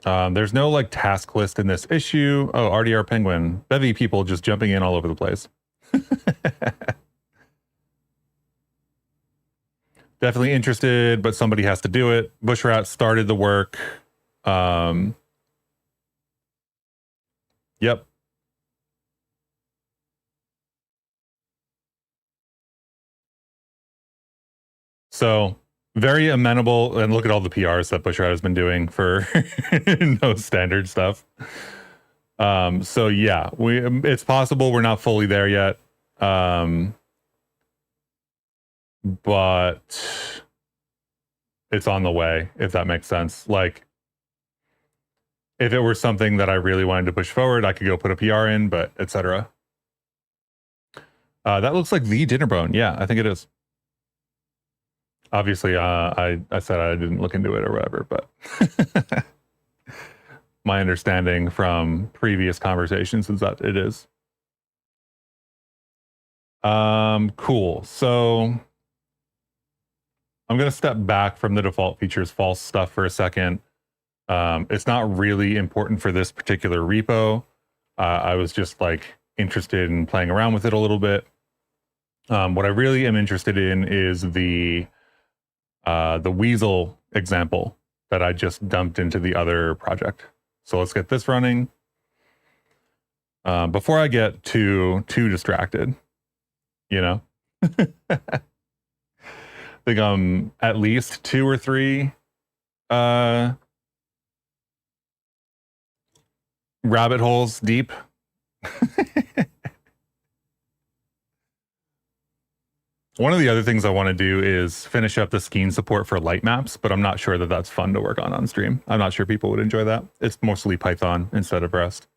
There's no like task list in this issue. Oh, RDR Penguin. Bevy people just jumping in all over the place. Definitely interested, but somebody has to do it. Bushrat started the work. Yep. So very amenable, and look at all the PRs that Bushrat has been doing for no standard stuff. So yeah, it's possible we're not fully there yet. But it's on the way, if that makes sense. Like, if it were something that I really wanted to push forward, I could go put a PR in, but etc. That looks like the Dinnerbone. Yeah, I think it is. Obviously, I said I didn't look into it or whatever, but my understanding from previous conversations is that it is. Cool. So I'm going to step back from the default features false stuff for a second. It's not really important for this particular repo. I was just like interested in playing around with it a little bit. What I really am interested in is the weasel example that I just dumped into the other project. So let's get this running. Before I get too distracted, you know. I think I'm at least 2 or 3 rabbit holes deep. One of the other things I want to do is finish up the skiing support for light maps, but I'm not sure that that's fun to work on stream. I'm not sure people would enjoy that. It's mostly Python instead of Rust.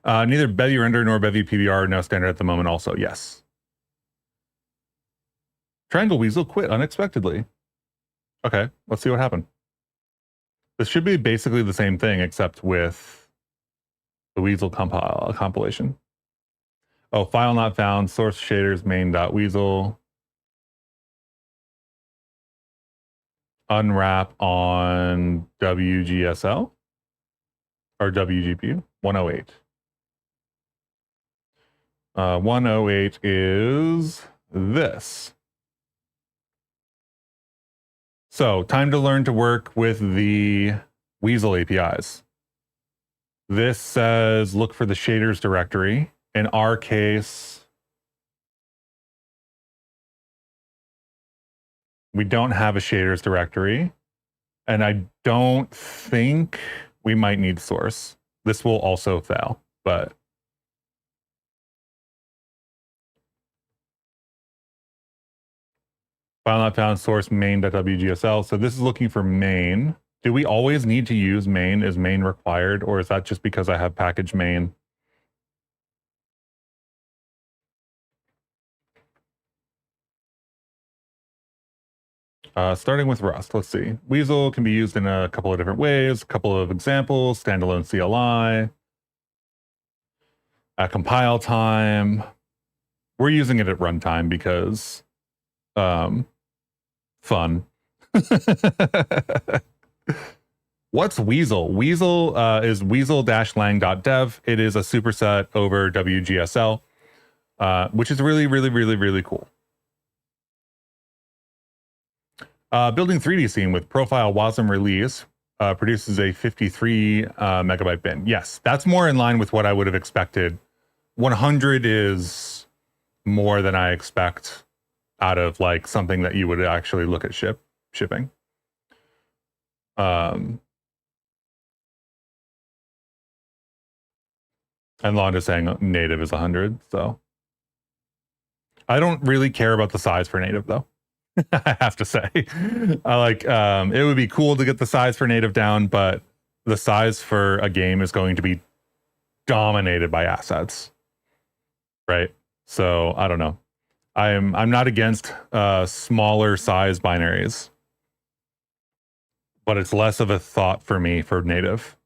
Neither Bevy render nor Bevy PBR are no standard at the moment also. Yes. Triangle Weasel quit unexpectedly. Okay, let's see what happened. This should be basically the same thing except with the Weasel compilation. Oh, file not found, source shaders main.weasel. Unwrap on WGSL or WGPU 108. 108 is this. So time to learn to work with the Weasel APIs. This says look for the shaders directory. In our case, we don't have a shaders directory, and I don't think we might need source. This will also fail, but file not found, source main.wgsl. So this is looking for main. Do we always need to use main? Is main required, or is that just because I have package main? Starting with Rust, let's see. Weasel can be used in a couple of different ways, a couple of examples, standalone CLI, at compile time. We're using it at runtime because fun. What's Weasel? Weasel is weasel-lang.dev. It is a superset over WGSL, which is really, really, really, really cool. Building 3D scene with profile WASM release produces a 53 megabyte bin. Yes, that's more in line with what I would have expected. 100 is more than I expect out of like something that you would actually look at shipping. And Londa's saying native is 100, so I don't really care about the size for native though. I have to say, I like it would be cool to get the size for native down, but the size for a game is going to be dominated by assets, right? So I don't know. I'm not against smaller size binaries, but it's less of a thought for me for native.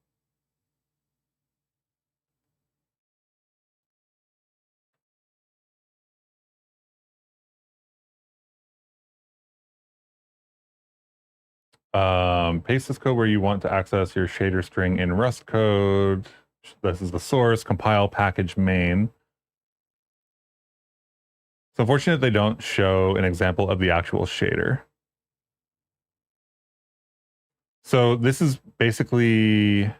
Paste this code where you want to access your shader string in Rust code. This is the source, compile package main. It's unfortunate they don't show an example of the actual shader. So this is basically,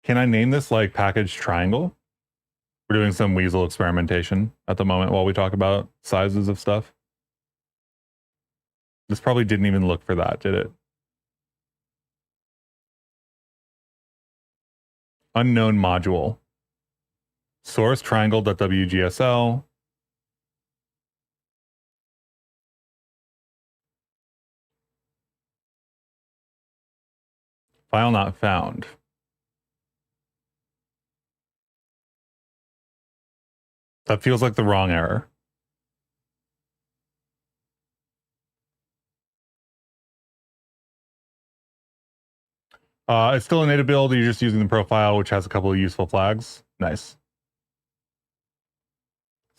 can I name this like package triangle? We're doing some Weasel experimentation at the moment while we talk about sizes of stuff. This probably didn't even look for that, did it? Unknown module. Source triangle.wgsl. File not found. That feels like the wrong error. It's still a native build. You're just using the profile, which has a couple of useful flags. Nice.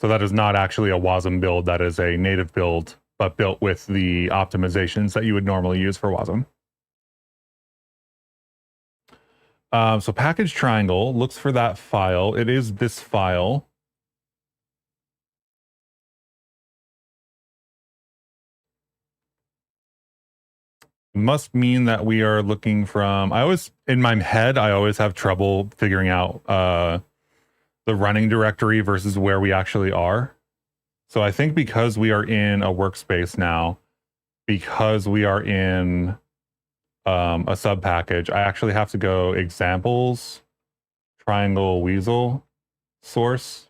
So that is not actually a WASM build. That is a native build, but built with the optimizations that you would normally use for WASM. So package triangle looks for that file. It is this file. Must mean that we are looking from, in my head, I always have trouble figuring out the running directory versus where we actually are. So I think because we are in a workspace now, because we are in a sub package, I actually have to go examples, triangle weasel source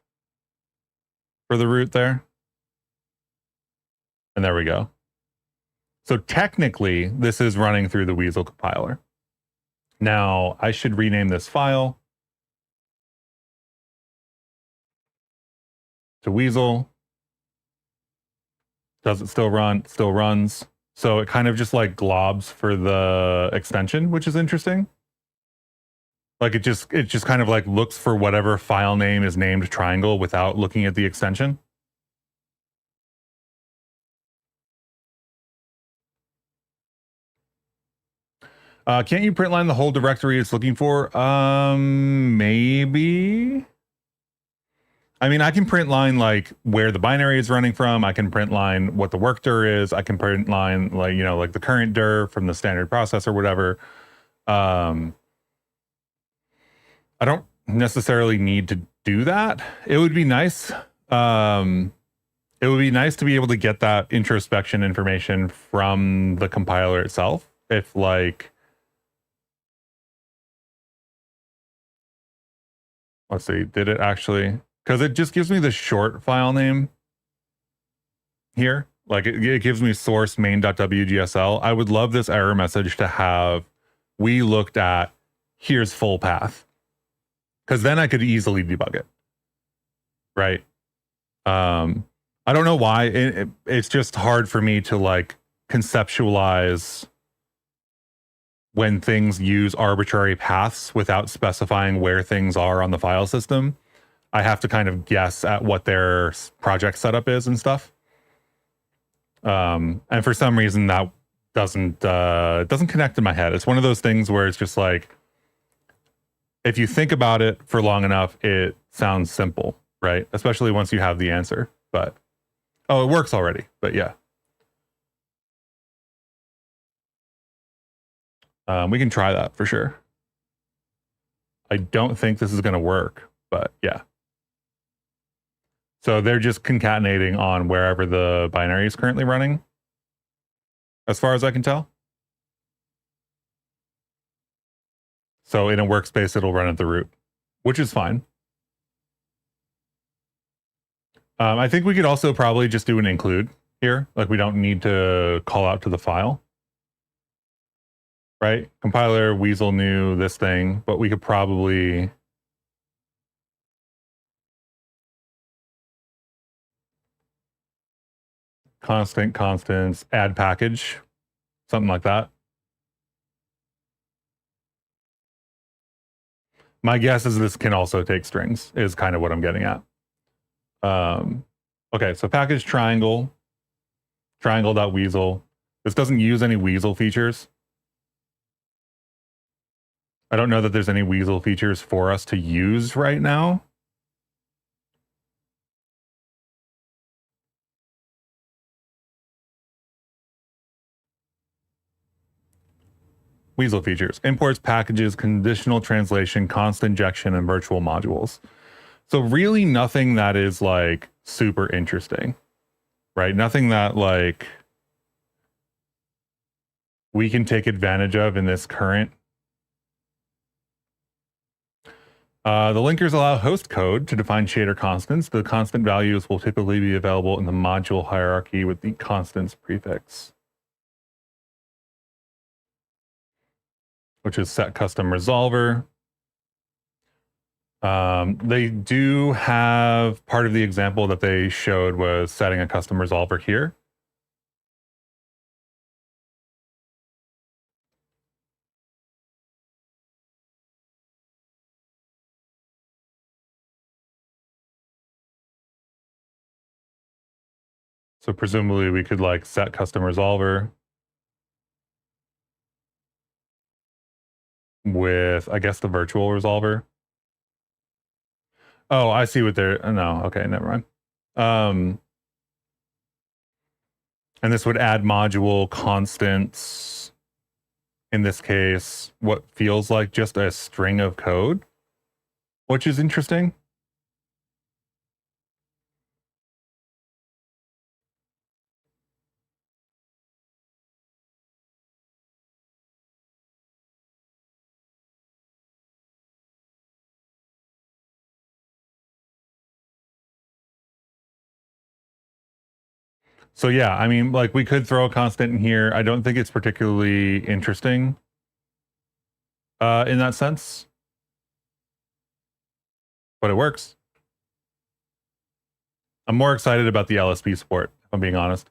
for the root there. And there we go. So technically, this is running through the weasel compiler. Now, I should rename this file to weasel. Does it still run? It still runs. So it kind of just like globs for the extension, which is interesting. Like it just kind of like looks for whatever file name is named triangle without looking at the extension. Can't you print line the whole directory it's looking for? Maybe. I mean, I can print line like where the binary is running from. I can print line what the work dir is. I can print line like, like the current dir from the standard process or whatever. I don't necessarily need to do that. It would be nice. It would be nice to be able to get that introspection information from the compiler itself. If like, let's see, did it actually? Because it just gives me the short file name here. Like it gives me source main.wgsl. I would love this error message to have, we looked at, here's full path. Because then I could easily debug it. Right? I don't know why. It's just hard for me to like conceptualize when things use arbitrary paths without specifying where things are on the file system. I have to kind of guess at what their project setup is and stuff. And for some reason that doesn't connect in my head. It's one of those things where it's just like, if you think about it for long enough, it sounds simple, right? Especially once you have the answer. But oh, it works already. But yeah. We can try that for sure. I don't think this is going to work, but yeah. So they're just concatenating on wherever the binary is currently running, as far as I can tell. So in a workspace, it'll run at the root, which is fine. I think we could also probably just do an include here. Like we don't need to call out to the file. Right? Compiler, weasel new this thing, but we could probably constants, add package, something like that. My guess is this can also take strings, is kind of what I'm getting at. Okay, so package triangle.weasel. This doesn't use any weasel features. I don't know that there's any weasel features for us to use right now. Weasel features, imports, packages, conditional translation, constant injection, and virtual modules. So really nothing that is like super interesting, right? Nothing that like we can take advantage of in this current. The linkers allow host code to define shader constants. The constant values will typically be available in the module hierarchy with the constants prefix, which is set custom resolver. They do have part of the example that they showed was setting a custom resolver here. So presumably we could like set custom resolver. with, I guess, the virtual resolver. Oh, I see what they're, no, okay, never mind. And this would add module constants, in this case, what feels like just a string of code, which is interesting. So yeah, I mean, like we could throw a constant in here. I don't think it's particularly interesting in that sense, but it works. I'm more excited about the LSP support, if I'm being honest.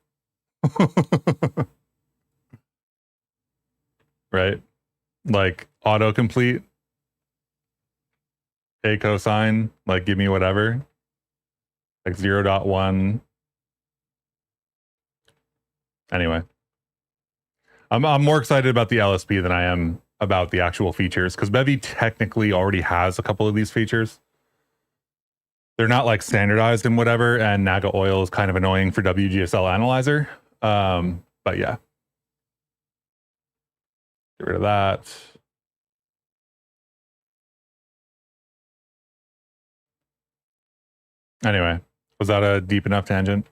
Right? Like autocomplete, a cosine, like give me whatever. Like 0.1. Anyway. I'm more excited about the LSP than I am about the actual features, because Bevy technically already has a couple of these features. They're not like standardized and whatever, and Naga oil is kind of annoying for WGSL Analyzer. But yeah. Get rid of that. Anyway, was that a deep enough tangent?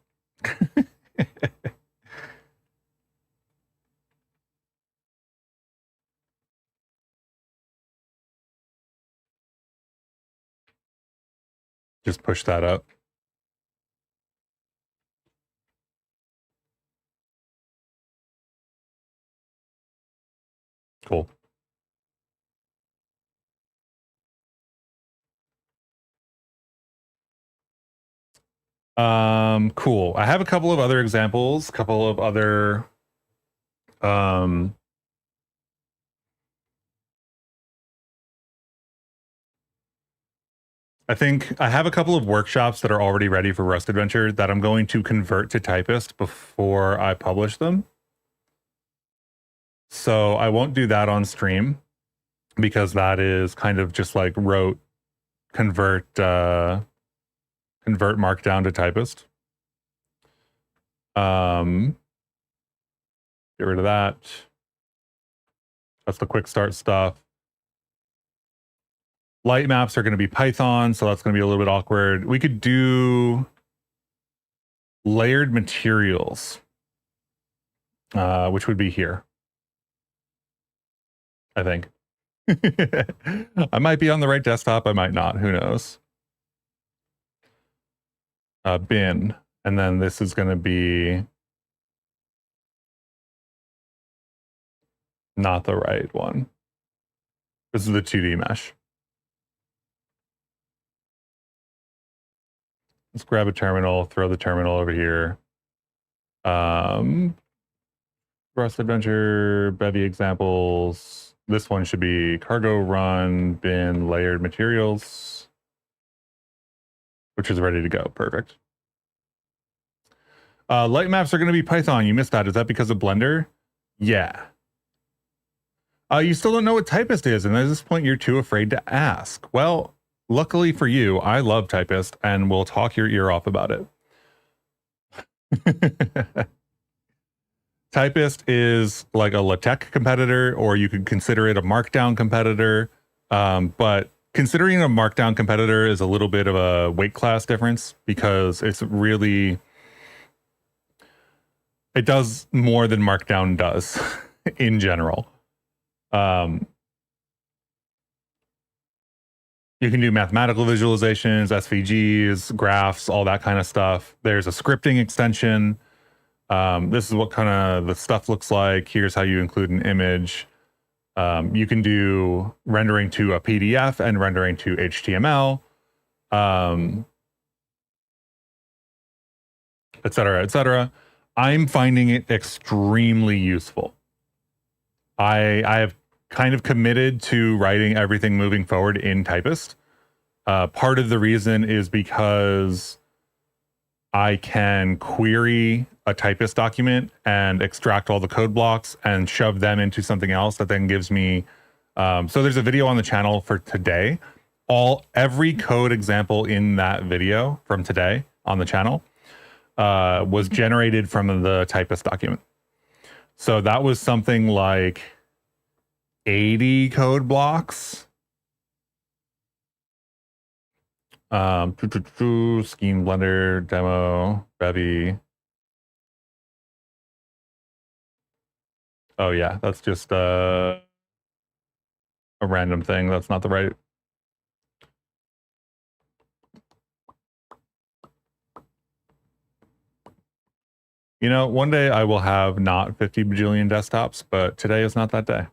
Just push that up. Cool. Cool. I have a couple of other examples, a couple of other I think I have a couple of workshops that are already ready for Rust Adventure that I'm going to convert to Typist before I publish them. So I won't do that on stream, because that is kind of just like rote convert markdown to Typist. Get rid of that. That's the quick start stuff. Light maps are going to be Python, so that's going to be a little bit awkward. We could do layered materials, which would be here, I think. I might be on the right desktop. I might not. Who knows? Bin. And then this is going to be not the right one. This is the 2D mesh. Let's grab a terminal, throw the terminal over here. Rust Adventure, Bevy examples. This one should be cargo run, bin, layered materials, which is ready to go. Perfect. Light maps are going to be Python. You missed that. Is that because of Blender? Yeah. You still don't know what Typist is, and at this point you're too afraid to ask. Well, luckily for you, I love Typist, and we'll talk your ear off about it. Typist is like a LaTeX competitor, or you could consider it a Markdown competitor. But considering a Markdown competitor is a little bit of a weight class difference, because it's really, it does more than Markdown does in general. You can do mathematical visualizations, SVGs, graphs, all that kind of stuff. There's a scripting extension. This is what kind of the stuff looks like. Here's how you include an image. You can do rendering to a PDF and rendering to HTML, et cetera, et cetera. I'm finding it extremely useful. I have kind of committed to writing everything moving forward in Typist. Part of the reason is because I can query a Typist document and extract all the code blocks and shove them into something else that then gives me So there's a video on the channel for today. Every code example in that video from today on the channel was generated from the typist document. So that was something like 80 code blocks. Scheme Blender demo Bevy. Oh yeah, that's just a random thing. That's not the right. You know, one day I will have not 50 bajillion desktops, but today is not that day.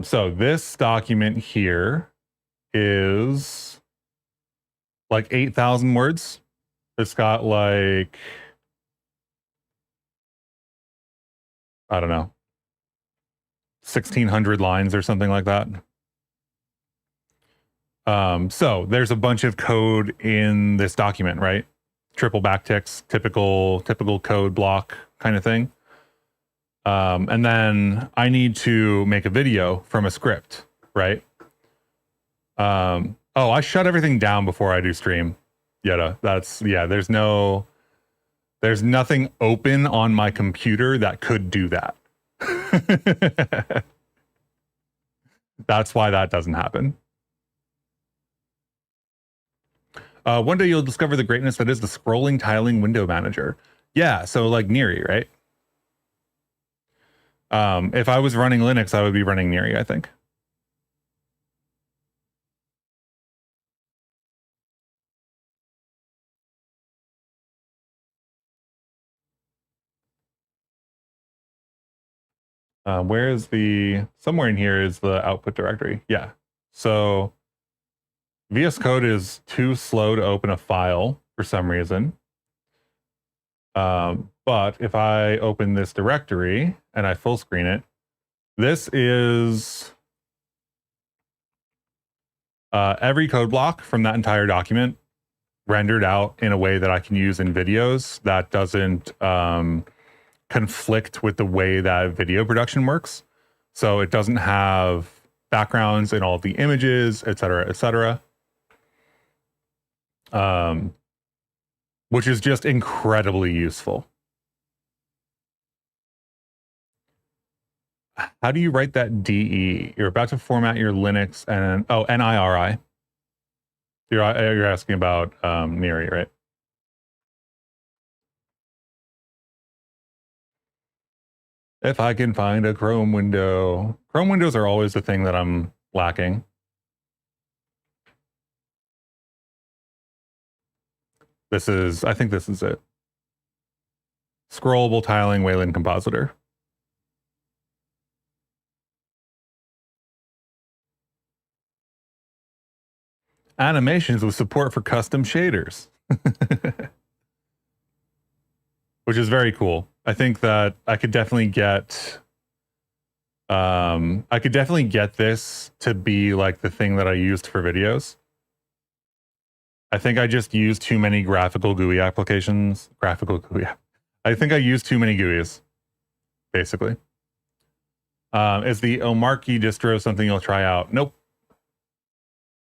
So this document here is like 8,000 words. It's got like, I don't know, 1,600 lines or something like that. So there's a bunch of code in this document, right? Triple backticks, typical code block kind of thing. And then I need to make a video from a script, right? Oh, I shut everything down before I do stream. Yetta, there's nothing open on my computer that could do that. That's why that doesn't happen. One day you'll discover the greatness that is the scrolling tiling window manager. Yeah, so like Neri, right? If I was running Linux, I would be running Neri, I think. Where is somewhere in here is the output directory. Yeah. So VS Code is too slow to open a file for some reason. But if I open this directory and I full screen it, this is every code block from that entire document rendered out in a way that I can use in videos that doesn't conflict with the way that video production works. So it doesn't have backgrounds in all of the images, et cetera, which is just incredibly useful. How do you write that DE? You're about to format your Linux and, oh, NIRI. You're asking about Neri, right? If I can find a Chrome window. Chrome windows are always the thing that I'm lacking. I think this is it. Scrollable tiling Wayland compositor. Animations with support for custom shaders. Which is very cool. I think that I could definitely get this to be like the thing that I used for videos. I think I just used too many graphical GUI applications. I think I used too many GUIs, basically. Is the Omarky distro something you'll try out? Nope.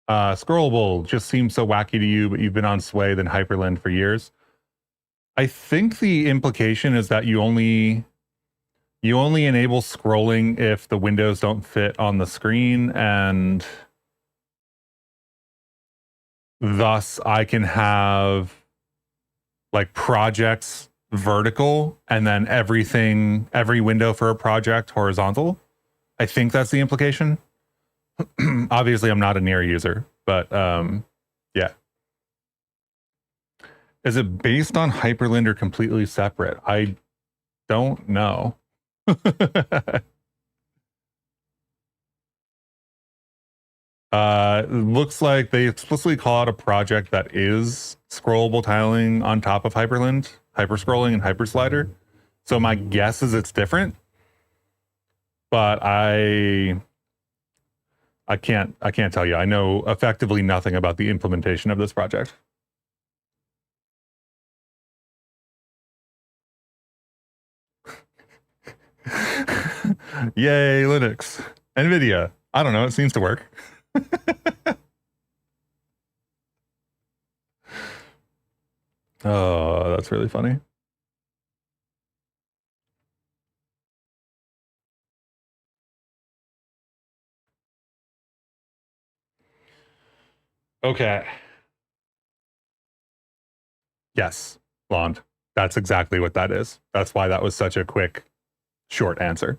Scrollable just seems so wacky to you, but you've been on Sway than Hyperland for years. I think the implication is that you only enable scrolling if the windows don't fit on the screen, and thus I can have like projects vertical and then every window for a project horizontal. I think that's the implication. Obviously, I'm not a Neri user, but yeah. Is it based on Hyperland or completely separate? I don't know. Looks like they explicitly call out a project that is scrollable tiling on top of Hyperland, hyperscrolling and hyperslider. So my guess is it's different, but I can't tell you. I know effectively nothing about the implementation of this project. Yay, Linux. NVIDIA. I don't know. It seems to work. Oh, that's really funny. Okay. Yes, blonde. That's exactly what that is. That's why that was such a quick, short answer.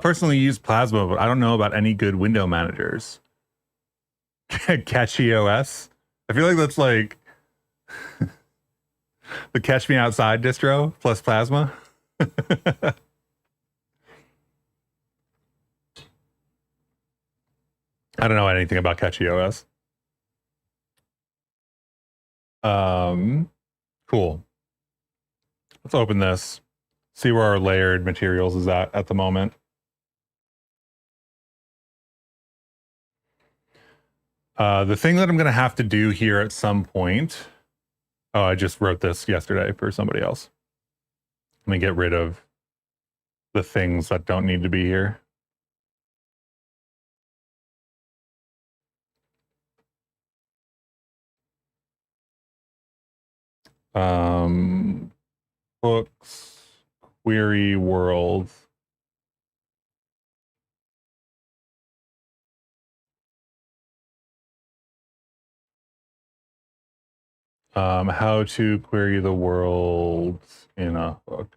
Personally use Plasma, but I don't know about any good window managers. Catchy OS. I feel like that's like the Catch Me Outside distro plus Plasma. I don't know anything about Catchy OS. Cool. Let's open this. See where our layered materials is at the moment. The thing that I'm going to have to do here at some point. Oh, I just wrote this yesterday for somebody else. Let me get rid of the things that don't need to be here. Books, query world. How to query the world in a book.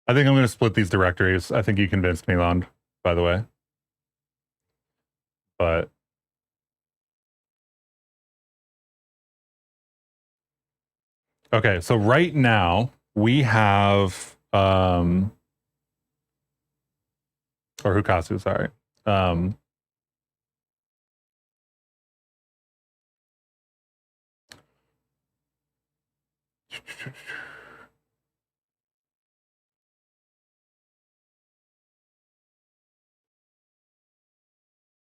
I think I'm going to split these directories. I think you convinced me, Lond, by the way. But okay, so right now we have or Hukasu, sorry.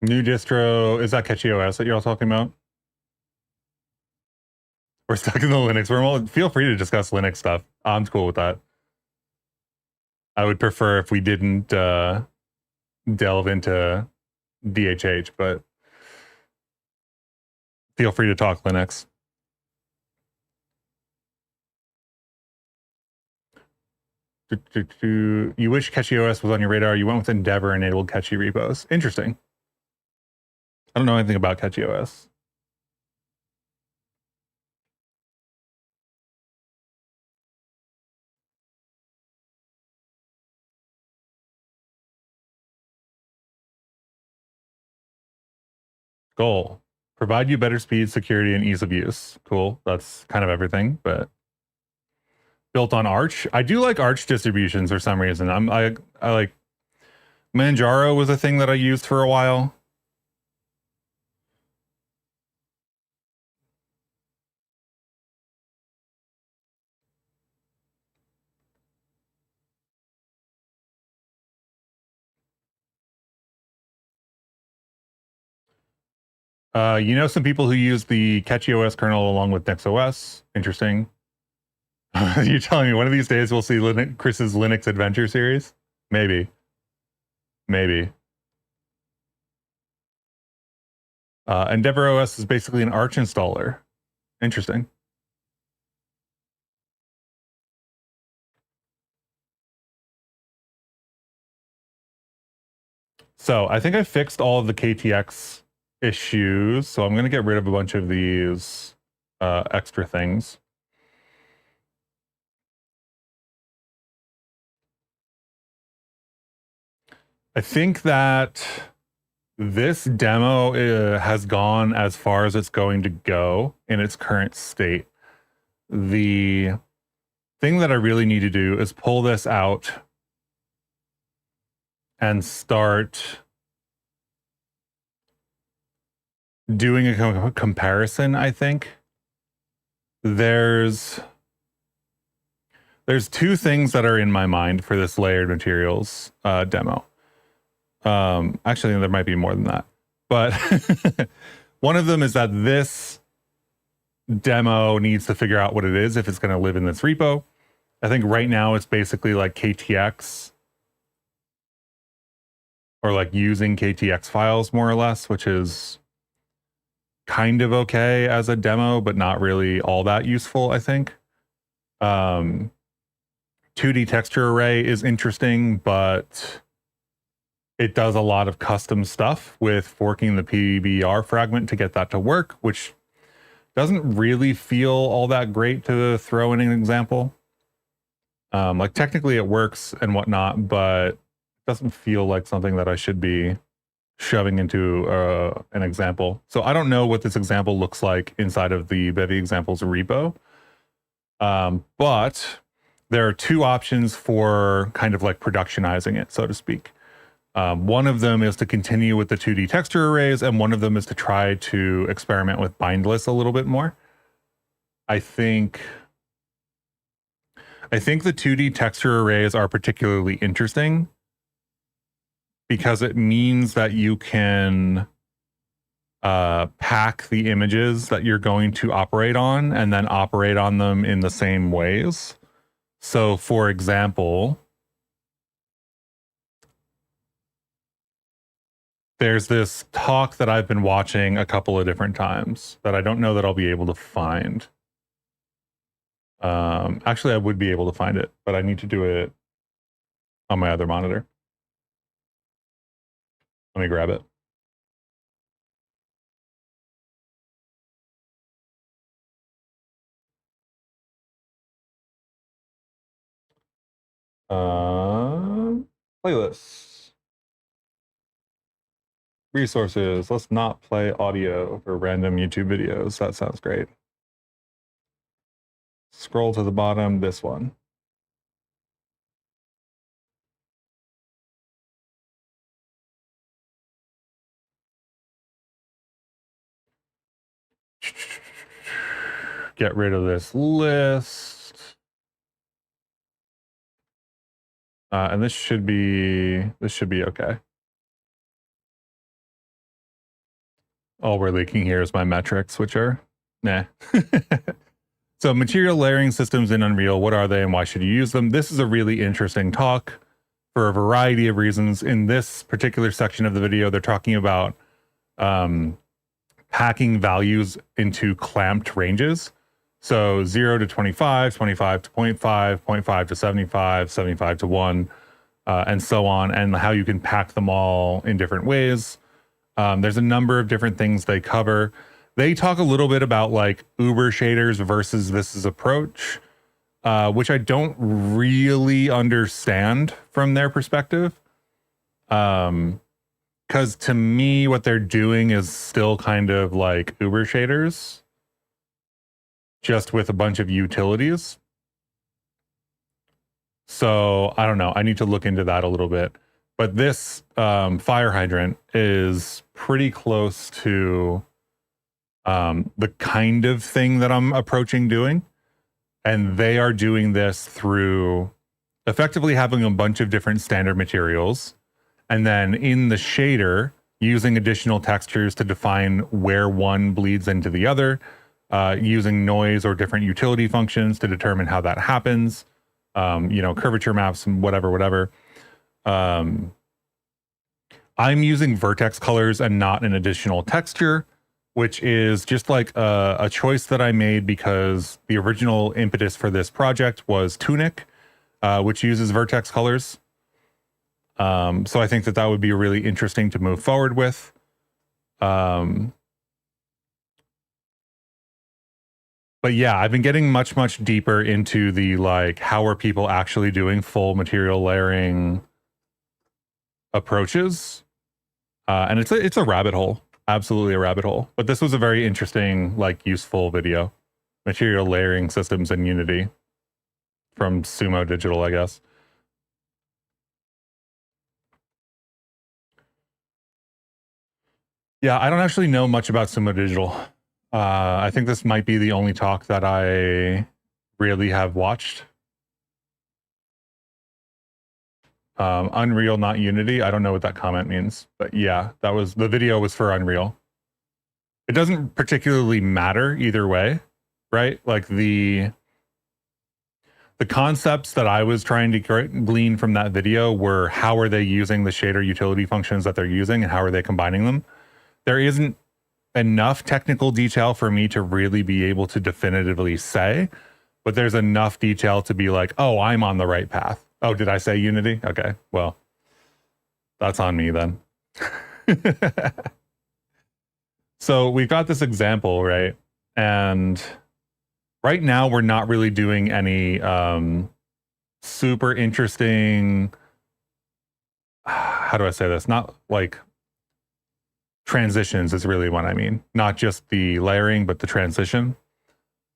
New distro, is that Catchy OS that you're all talking about? We're stuck in the Linux world. Feel free to discuss Linux stuff. I'm cool with that. I would prefer if we didn't delve into DHH, but feel free to talk Linux. You wish Catchy OS was on your radar. You went with Endeavor enabled Catchy repos. Interesting. I don't know anything about Catchy OS. Goal. Provide you better speed, security, and ease of use. Cool. That's kind of everything, but built on Arch. I do like Arch distributions for some reason. I like Manjaro was a thing that I used for a while. You know some people who use the Catchy OS kernel along with NextOS. Interesting. You're telling me one of these days we'll see Chris's Linux Adventure series? Maybe. Maybe. Endeavor OS is basically an Arch installer. Interesting. So I think I fixed all of the KTX issues. So I'm going to get rid of a bunch of these extra things. I think that this demo has gone as far as it's going to go in its current state. The thing that I really need to do is pull this out and start doing a comparison. I think there's two things that are in my mind for this layered materials demo. Actually, there might be more than that, but one of them is that this demo needs to figure out what it is if it's going to live in this repo. I think right now it's basically like KTX or like using KTX files more or less, which is kind of okay as a demo, but not really all that useful, I think. 2D texture array is interesting, but it does a lot of custom stuff with forking the PBR fragment to get that to work, which doesn't really feel all that great to throw in an example. Like technically it works and whatnot, but it doesn't feel like something that I should be shoving into an example. So I don't know what this example looks like inside of the Bevy examples repo. But there are two options for kind of like productionizing it, so to speak. One of them is to continue with the 2D texture arrays, and one of them is to try to experiment with bindless a little bit more. I think the 2D texture arrays are particularly interesting because it means that you can pack the images that you're going to operate on and then operate on them in the same ways. So, for example, there's this talk that I've been watching a couple of different times that I don't know that I'll be able to find. Actually, I would be able to find it, but I need to do it on my other monitor. Let me grab it. Playlists. Resources. Let's not play audio for random YouTube videos. That sounds great. Scroll to the bottom, this one. Get rid of this list. And this should be okay. All we're leaking here is my metrics, which are nah. So material layering systems in Unreal, what are they and why should you use them? This is a really interesting talk for a variety of reasons. In this particular section of the video, they're talking about packing values into clamped ranges. So 0 to 25, 25 to 0.5, 0.5 to 75, 75 to 1, and so on, and how you can pack them all in different ways. There's a number of different things they cover. They talk a little bit about like Uber shaders versus this approach, which I don't really understand from their perspective. Because to me, what they're doing is still kind of like Uber shaders, just with a bunch of utilities. So I don't know. I need to look into that a little bit. But this fire hydrant is pretty close to the kind of thing that I'm approaching doing. And they are doing this through effectively having a bunch of different standard materials. And then in the shader, using additional textures to define where one bleeds into the other, using noise or different utility functions to determine how that happens, curvature maps and whatever. I'm using vertex colors and not an additional texture, which is just like a choice that I made because the original impetus for this project was Tunic, which uses vertex colors. So I think that would be really interesting to move forward with. But yeah, I've been getting much deeper into the like, how are people actually doing full material layering approaches? And it's a rabbit hole, absolutely a rabbit hole. But this was a very interesting, like, useful video. Material layering systems in Unity from Sumo Digital, I guess. Yeah, I don't actually know much about Sumo Digital. I think this might be the only talk that I really have watched. Unreal, not Unity. I don't know what that comment means, but yeah, the video was for Unreal. It doesn't particularly matter either way, right? Like the The concepts that I was trying to glean from that video were how are they using the shader utility functions that they're using and how are they combining them. There isn't enough technical detail for me to really be able to definitively say, but there's enough detail to be like, oh, I'm on the right path. Oh, did I say Unity? Okay, well, that's on me then. So we've got this example, right? And right now we're not really doing any super interesting, how do I say this? Not like transitions is really what I mean. Not just the layering, but the transition.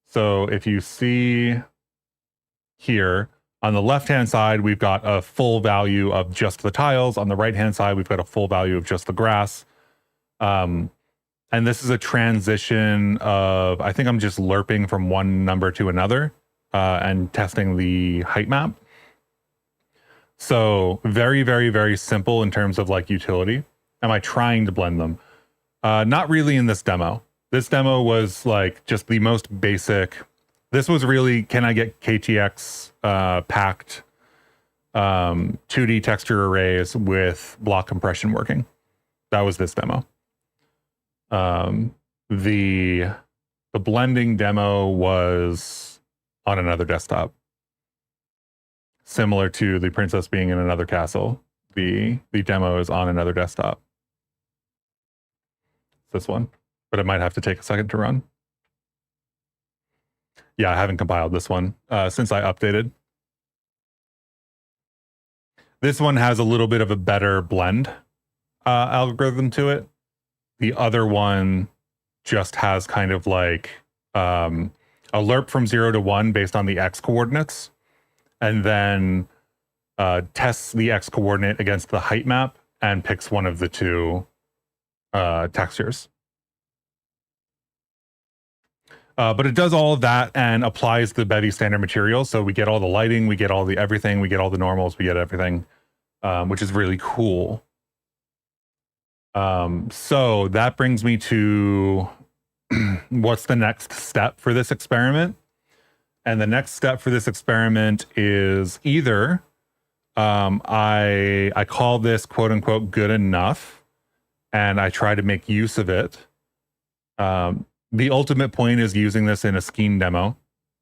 So if you see here, on the left-hand side, we've got a full value of just the tiles. On the right-hand side, we've got a full value of just the grass. And this is a transition of, I think I'm just lerping from one number to another and testing the height map. So very, very, very simple in terms of like utility. Am I trying to blend them? Not really in this demo. This demo was like just the most basic. This was really, can I get KTX packed 2D texture arrays with block compression working? That was this demo. The blending demo was on another desktop. Similar to the princess being in another castle. The demo is on another desktop. This one, but it might have to take a second to run. Yeah, I haven't compiled this one since I updated. This one has a little bit of a better blend algorithm to it. The other one just has kind of like a lerp from 0 to 1 based on the X coordinates, and then tests the X coordinate against the height map and picks one of the two textures. But it does all of that and applies the Bevy standard materials. So we get all the lighting, we get all the everything, we get all the normals, we get everything, which is really cool. So that brings me to what's the next step for this experiment? And the next step for this experiment is either I call this quote unquote good enough and I try to make use of it. The ultimate point is using this in a Skeen demo.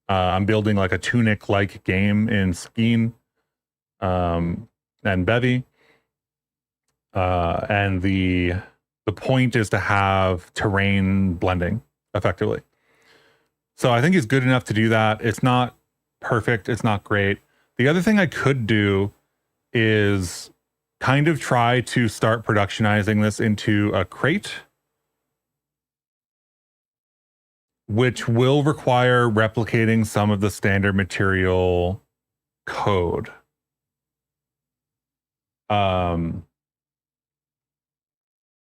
I'm building like a Tunic-like game in Skeen and Bevy. And the point is to have terrain blending effectively. So I think it's good enough to do that. It's not perfect. It's not great. The other thing I could do is kind of try to start productionizing this into a crate, which will require replicating some of the standard material code.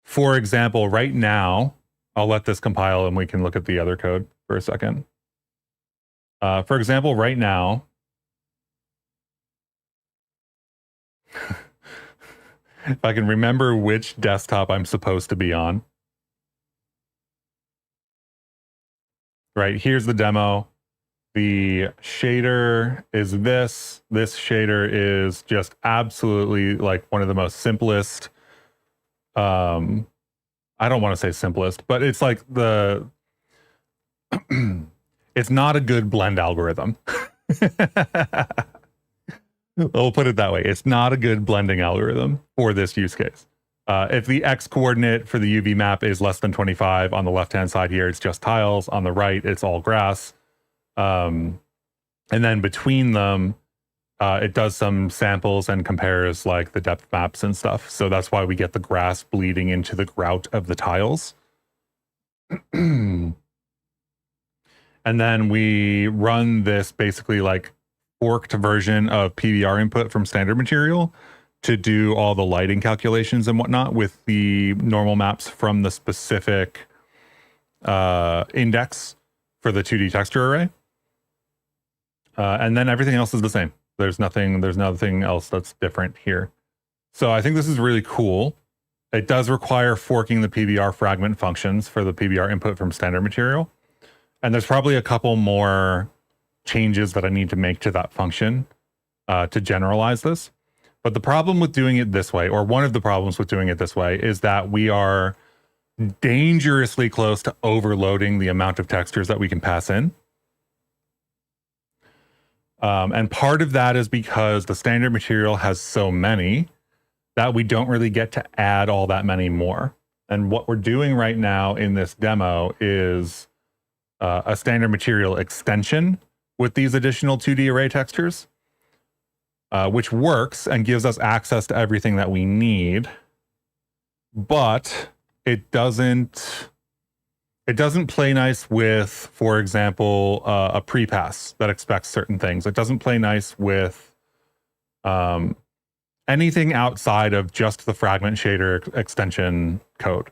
For example, right now, I'll let this compile and we can look at the other code for a second. For example, right now, if I can remember which desktop I'm supposed to be on. Right, here's the demo. The shader is this. This shader is just absolutely like one of the most simplest. I don't want to say simplest, but it's like the, it's not a good blend algorithm. We'll put it that way. It's not a good blending algorithm for this use case. If the X coordinate for the UV map is less than 25 on the left-hand side here, it's just tiles. On the right, it's all grass. And then between them, it does some samples and compares like the depth maps and stuff. So that's why we get the grass bleeding into the grout of the tiles. And then we run this basically like forked version of PBR input from standard material to do all the lighting calculations and whatnot with the normal maps from the specific index for the 2D texture array. And then everything else is the same. There's nothing else that's different here. So I think this is really cool. It does require forking the PBR fragment functions for the PBR input from standard material. And there's probably a couple more changes that I need to make to that function to generalize this. But the problem with doing it this way, or one of the problems with doing it this way, is that we are dangerously close to overloading the amount of textures that we can pass in. And part of that is because the standard material has so many that we don't really get to add all that many more. And what we're doing right now in this demo is a standard material extension with these additional 2D array textures, which works and gives us access to everything that we need, but it doesn't play nice with, for example, a prepass that expects certain things. It doesn't play nice with anything outside of just the fragment shader extension code,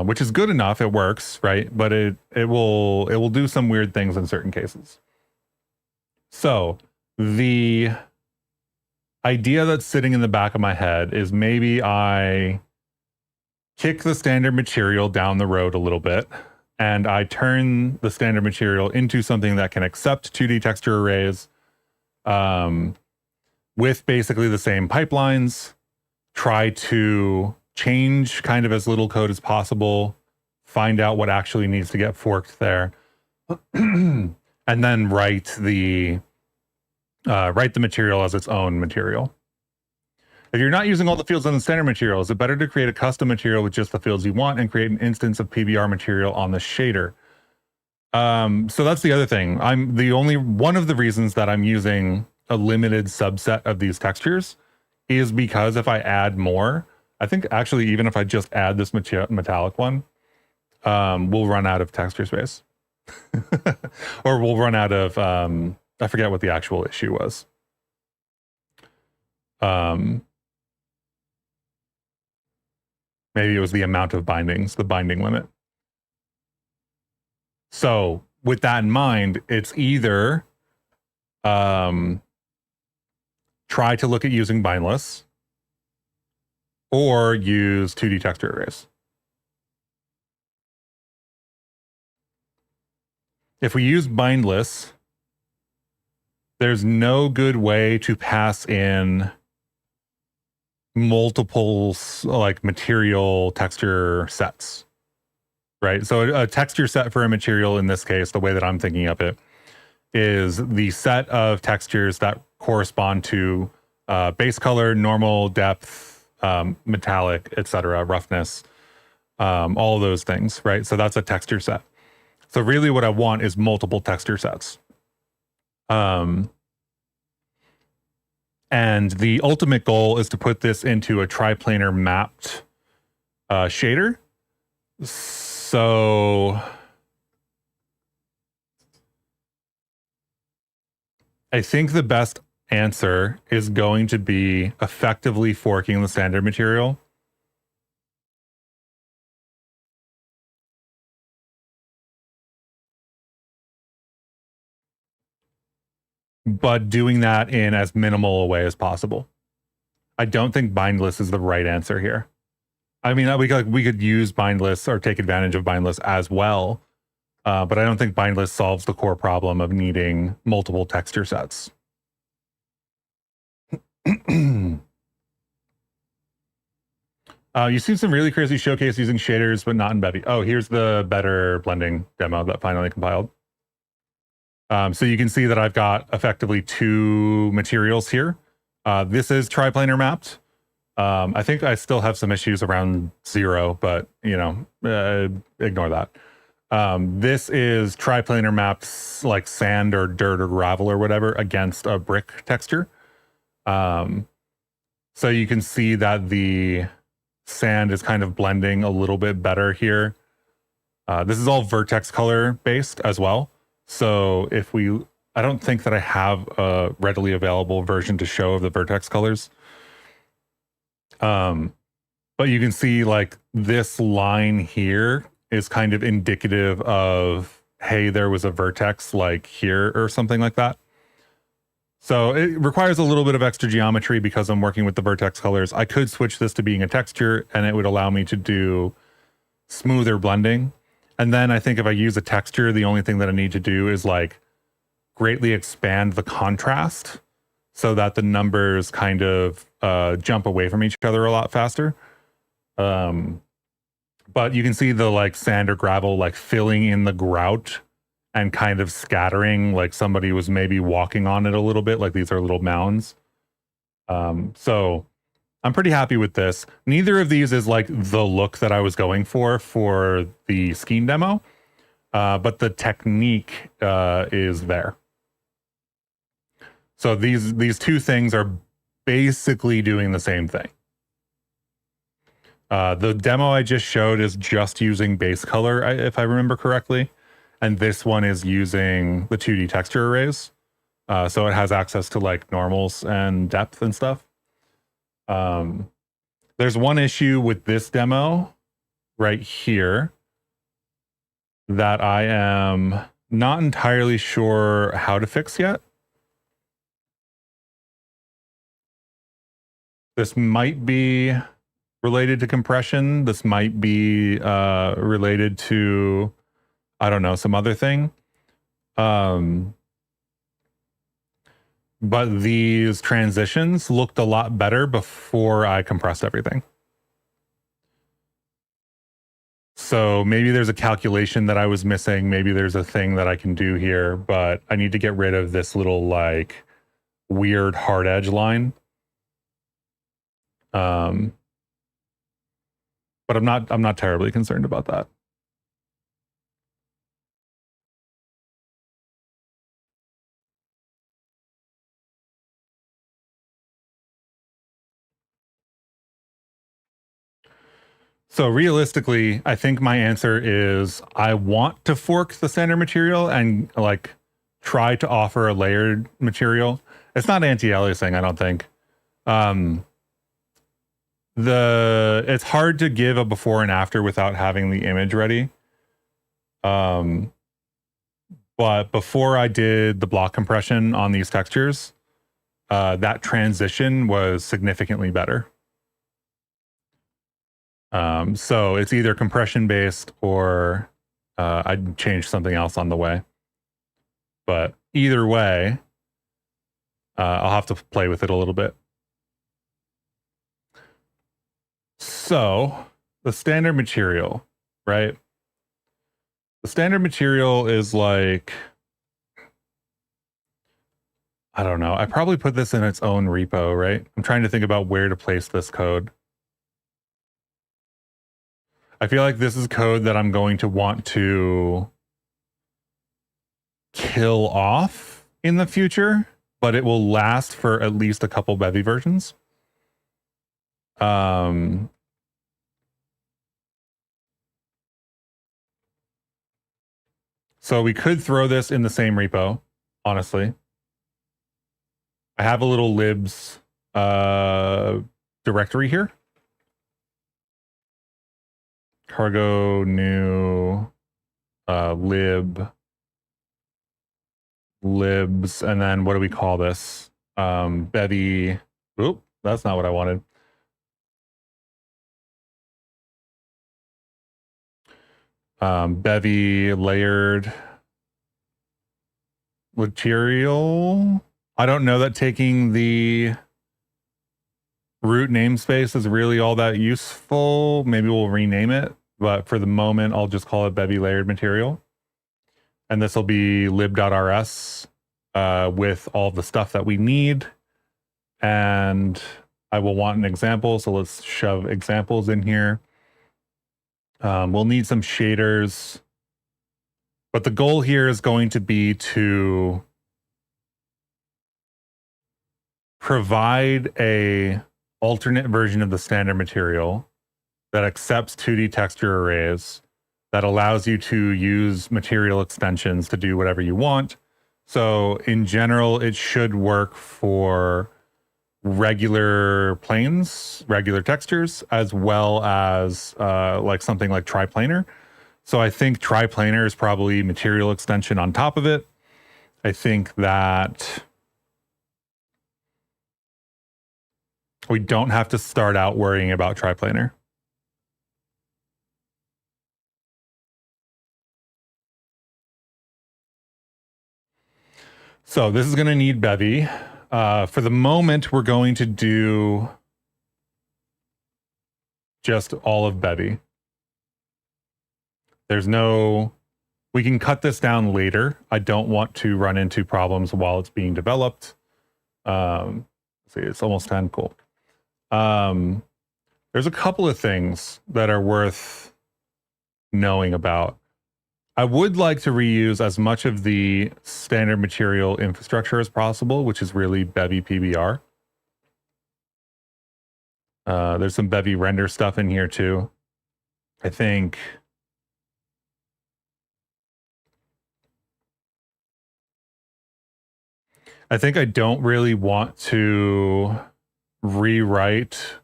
which is good enough. It works, right? But it will do some weird things in certain cases. So the idea that's sitting in the back of my head is maybe I kick the standard material down the road a little bit, and I turn the standard material into something that can accept 2D texture arrays with basically the same pipelines, try to change kind of as little code as possible, find out what actually needs to get forked there, and then write the material as its own material. If you're not using all the fields on the standard material, is it better to create a custom material with just the fields you want and create an instance of PBR material on the shader? So that's the other thing. One of the reasons that I'm using a limited subset of these textures is because if I add more, I think actually even if I just add this metallic one, we'll run out of texture space. Or we'll run out of, I forget what the actual issue was. Maybe it was the amount of bindings, the binding limit. So with that in mind, it's either try to look at using bindless or use 2D texture arrays. If we use bindless, there's no good way to pass in multiple like material texture sets, right? So a texture set for a material in this case, the way that I'm thinking of it, is the set of textures that correspond to base color, normal, depth, metallic, etc., roughness, all of those things, right? So that's a texture set. So really what I want is multiple texture sets. And the ultimate goal is to put this into a triplanar mapped shader. So I think the best answer is going to be effectively forking the standard material. But doing that in as minimal a way as possible. I don't think bindless is the right answer here. I mean, we could use bindless or take advantage of bindless as well, but I don't think bindless solves the core problem of needing multiple texture sets. You've seen some really crazy showcase using shaders, but not in Bevy. Oh, here's the better blending demo that finally compiled. So you can see that I've got effectively two materials here. This is triplanar mapped. I think I still have some issues around 0, but you know, ignore that. This is triplanar mapped like sand or dirt or gravel or whatever against a brick texture. So you can see that the sand is kind of blending a little bit better here. This is all vertex color based as well. So I don't think that I have a readily available version to show of the vertex colors. But you can see like this line here is kind of indicative of, hey, there was a vertex like here or something like that. So it requires a little bit of extra geometry because I'm working with the vertex colors. I could switch this to being a texture and it would allow me to do smoother blending. And then I think if I use a texture, the only thing that I need to do is like greatly expand the contrast so that the numbers kind of jump away from each other a lot faster. But you can see the like sand or gravel like filling in the grout and kind of scattering, like somebody was maybe walking on it a little bit, like these are little mounds. So I'm pretty happy with this. Neither of these is like the look that I was going for the skiing demo, but the technique is there. So these two things are basically doing the same thing. The demo I just showed is just using base color, if I remember correctly. And this one is using the 2D texture arrays. So it has access to like normals and depth and stuff. There's one issue with this demo right here that I am not entirely sure how to fix yet. This might be related to compression. This might be related to, I don't know, some other thing. But these transitions looked a lot better before I compressed everything. So maybe there's a calculation that I was missing. Maybe there's a thing that I can do here, but I need to get rid of this little like weird hard edge line. But I'm not terribly concerned about that. So realistically, I think my answer is I want to fork the standard material and like try to offer a layered material. It's not anti-aliasing, I don't think. It's hard to give a before and after without having the image ready. But before I did the block compression on these textures, that transition was significantly better. So it's either compression based or I'd change something else on the way. But either way, I'll have to play with it a little bit. So the standard material, right? The standard material is like, I don't know. I probably put this in its own repo, right? I'm trying to think about where to place this code. I feel like this is code that I'm going to want to kill off in the future, but it will last for at least a couple Bevy versions. So we could throw this in the same repo, honestly. I have a little libs directory here. Cargo new libs, and then what do we call this? Bevy. Oop, that's not what I wanted. Bevy layered material. I don't know that taking the root namespace is really all that useful. Maybe we'll rename it, but for the moment, I'll just call it Bevy layered material. And this will be lib.rs with all the stuff that we need. And I will want an example. So let's shove examples in here. We'll need some shaders. But the goal here is going to be to provide a alternate version of the standard material that accepts 2D texture arrays, that allows you to use material extensions to do whatever you want. So in general, it should work for regular planes, regular textures, as well as like something like triplanar. So I think triplanar is probably material extension on top of it. I think that we don't have to start out worrying about triplanar. So this is going to need Bevy. For the moment, we're going to do just all of Bevy. There's no, we can cut this down later. I don't want to run into problems while it's being developed. See, it's almost 10, cool. There's a couple of things that are worth knowing about. I would like to reuse as much of the standard material infrastructure as possible, which is really Bevy PBR. There's some Bevy render stuff in here too. I think I don't really want to rewrite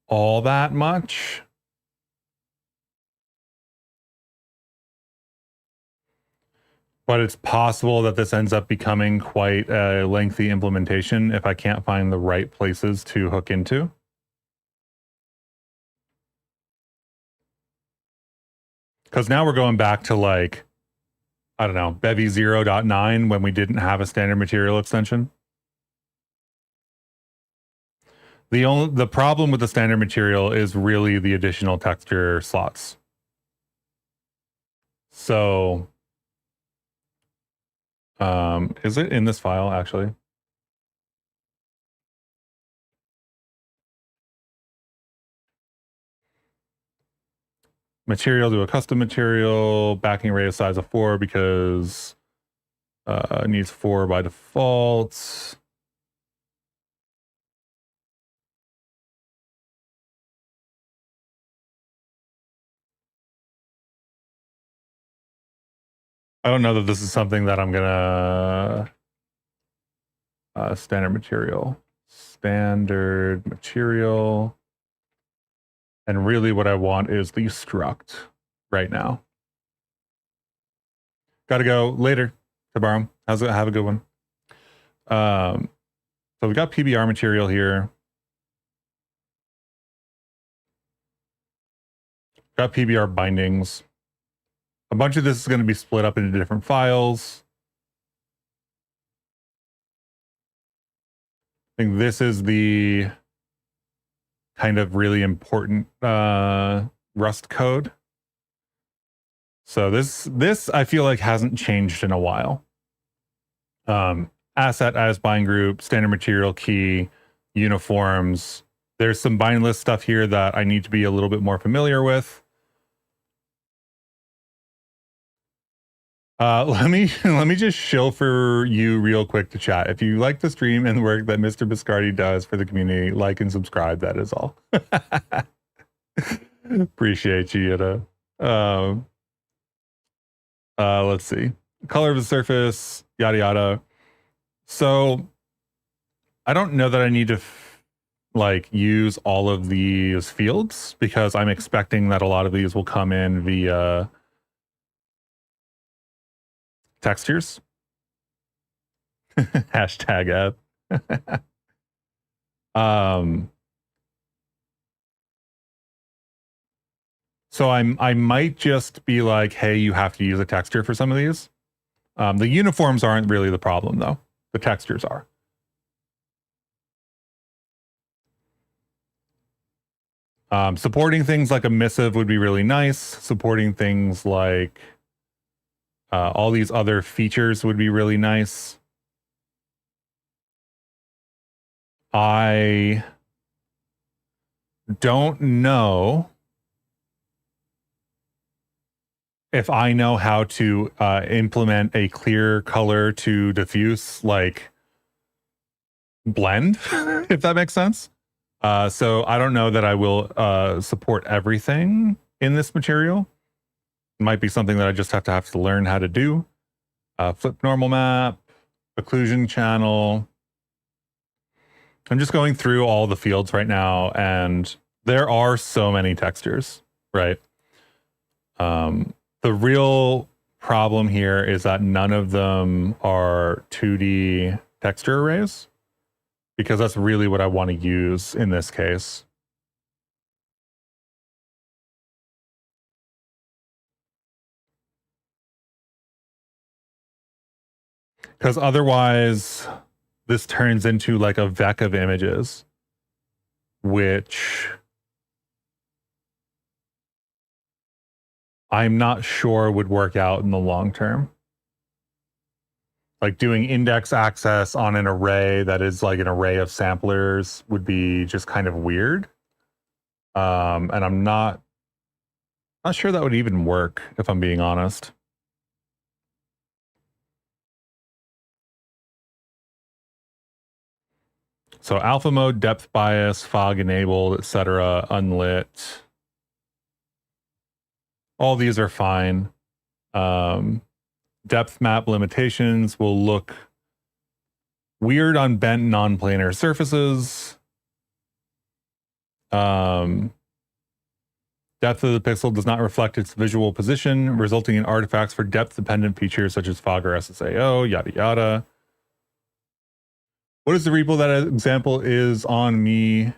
all that much. But it's possible that this ends up becoming quite a lengthy implementation if I can't find the right places to hook into. Because now we're going back to like, I don't know, Bevy 0.9 when we didn't have a standard material extension. The problem with the standard material is really the additional texture slots. So, is it in this file actually? Material to a custom material, backing radius size of 4 because it needs 4 by default. I don't know that this is something that I'm gonna standard material. And really what I want is the struct right now. Gotta go later, Tabarum. Have a good one. So we got PBR material here. Got PBR bindings. A bunch of this is going to be split up into different files. I think this is the kind of really important Rust code. So this I feel like hasn't changed in a while. Asset as bind group, standard material key, uniforms. There's some bind list stuff here that I need to be a little bit more familiar with. Let me just shill for you real quick to chat. If you like the stream and the work that Mr. Biscardi does for the community, like and subscribe. That is all. Appreciate you, Yada. Let's see. Color of the surface, yada yada. So I don't know that I need to like use all of these fields because I'm expecting that a lot of these will come in via textures. Hashtag app. So I might just be like, hey, you have to use a texture for some of these. The uniforms aren't really the problem though. The textures are. Supporting things like a missive would be really nice. Supporting things like all these other features would be really nice. I don't know if I know how to implement a clear color to diffuse like blend, if that makes sense. So I don't know that I will support everything in this material. It might be something that I just have to learn how to do. Flip normal map, occlusion channel. I'm just going through all the fields right now, and there are so many textures, right? The real problem here is that none of them are 2D texture arrays, because that's really what I want to use in this case. Because otherwise this turns into like a vec of images, which I'm not sure would work out in the long term. Like doing index access on an array that is like an array of samplers would be just kind of weird. And I'm not sure that would even work, if I'm being honest. So alpha mode, depth bias, fog enabled, etc., unlit. All these are fine. Depth map limitations will look weird on bent non-planar surfaces. Depth of the pixel does not reflect its visual position, resulting in artifacts for depth-dependent features such as fog or SSAO, yada yada. What is the repo that example is on me?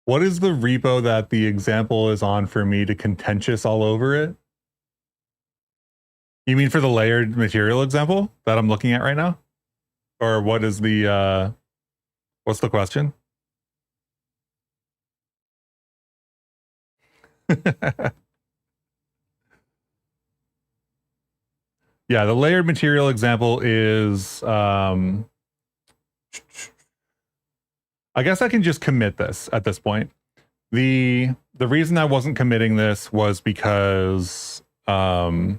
What is the repo that the example is on for me to contentious all over it? You mean for the layered material example that I'm looking at right now? Or what is the, what's the question? Yeah, the layered material example is, I guess I can just commit this at this point. The reason I wasn't committing this was because I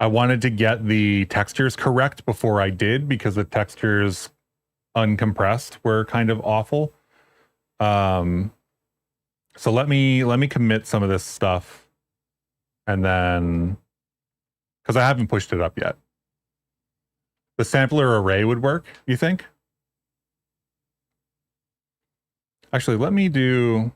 wanted to get the textures correct before I did, because the textures uncompressed were kind of awful. So let me commit some of this stuff, and then, because I haven't pushed it up yet. The sampler array would work, you think? Actually, let me do...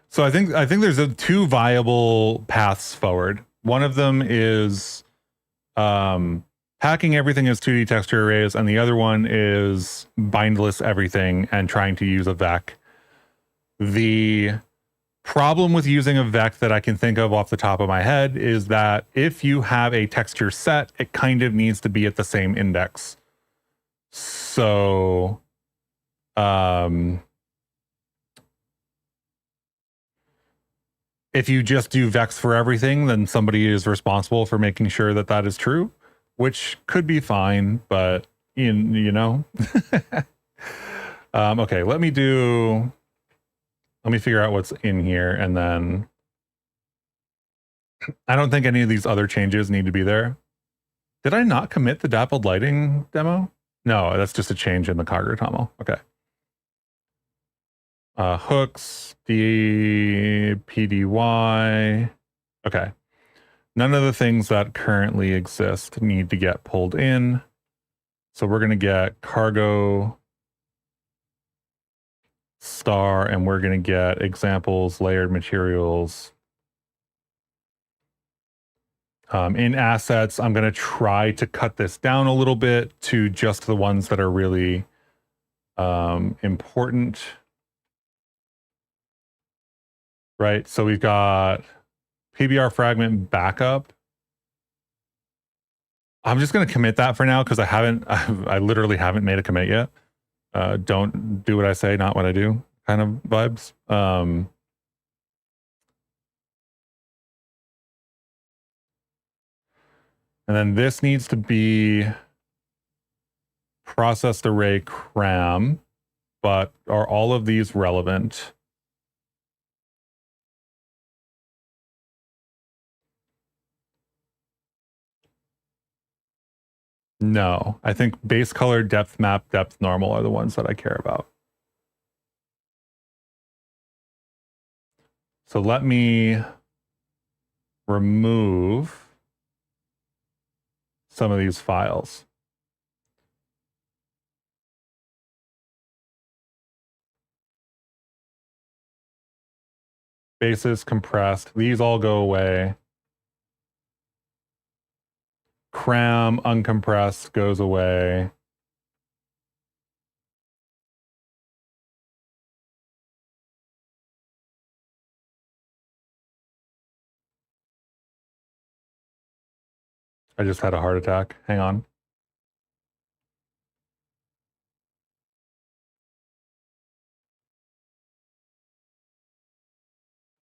So I think there's two viable paths forward. One of them is packing everything as 2D texture arrays, and the other one is bindless everything and trying to use a vec. The problem with using a vec that I can think of off the top of my head is that if you have a texture set, it kind of needs to be at the same index. So if you just do vecs for everything, then somebody is responsible for making sure that that is true, which could be fine, but you know. Okay, let me figure out what's in here, and then I don't think any of these other changes need to be there. Did I not commit the dappled lighting demo? No, that's just a change in the Kagura-Tomo. Okay. Hooks, PDY. Okay. None of the things that currently exist need to get pulled in. So we're going to get cargo star, and we're going to get examples, layered materials. In assets, I'm going to try to cut this down a little bit to just the ones that are really important. Right, so we've got PBR fragment backup. I'm just going to commit that for now because I literally haven't made a commit yet. Don't do what I say, not what I do kind of vibes. And then this needs to be processed array cram, but are all of these relevant? No, I think base color, depth map, depth normal are the ones that I care about. So let me remove some of these files. Basis, compressed, these all go away. Cram, uncompressed goes away. I just had a heart attack. Hang on.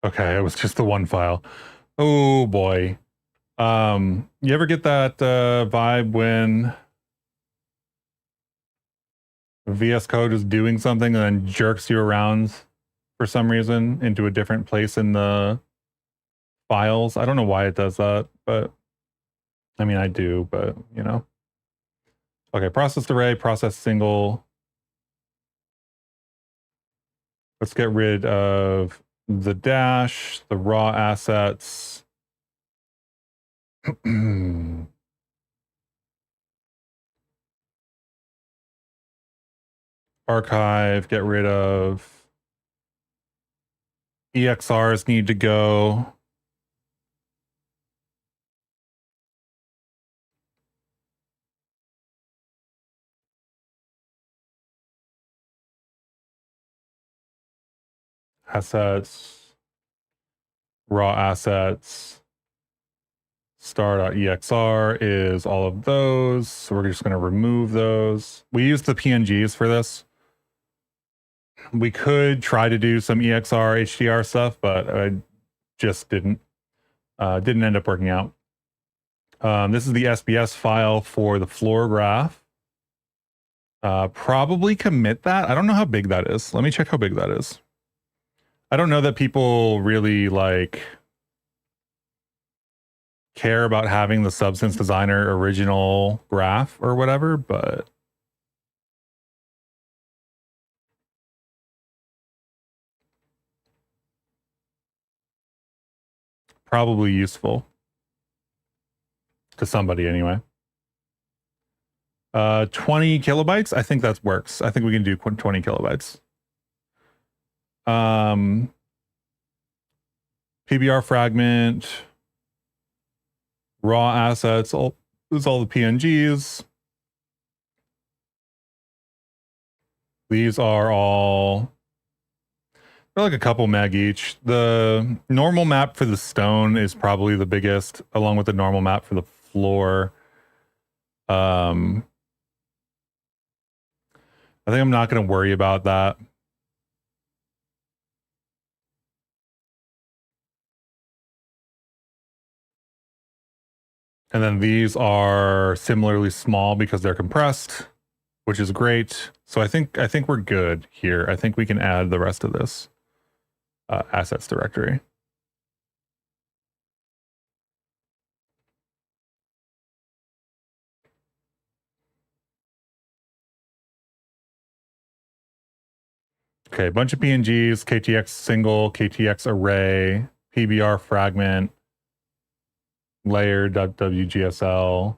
Okay, it was just the one file. Oh boy. You ever get that vibe when VS Code is doing something and then jerks you around for some reason into a different place in the files? I don't know why it does that, but I mean, I do, but you know. Okay, process array, process single. Let's get rid of the dash, the raw assets. Archive, get rid of EXRs need to go. Assets, raw assets, star.exr is all of those. So we're just going to remove those. We use the PNGs for this. We could try to do some EXR, HDR stuff, but I just didn't. Didn't end up working out. This is the SBS file for the floor graph. Probably commit that. I don't know how big that is. Let me check how big that is. I don't know that people really like care about having the Substance Designer original graph or whatever, but probably useful to somebody anyway. 20 kilobytes. I think that works. I think we can do 20 kilobytes. PBR fragment, raw assets, this is all the PNGs. These are all, they're like a couple meg each. The normal map for the stone is probably the biggest, along with the normal map for the floor. I think I'm not going to worry about that. And then these are similarly small because they're compressed, which is great. So I think we're good here. I think we can add the rest of this assets directory. Okay, a bunch of PNGs, KTX single, KTX array, PBR fragment, layer.wgsl.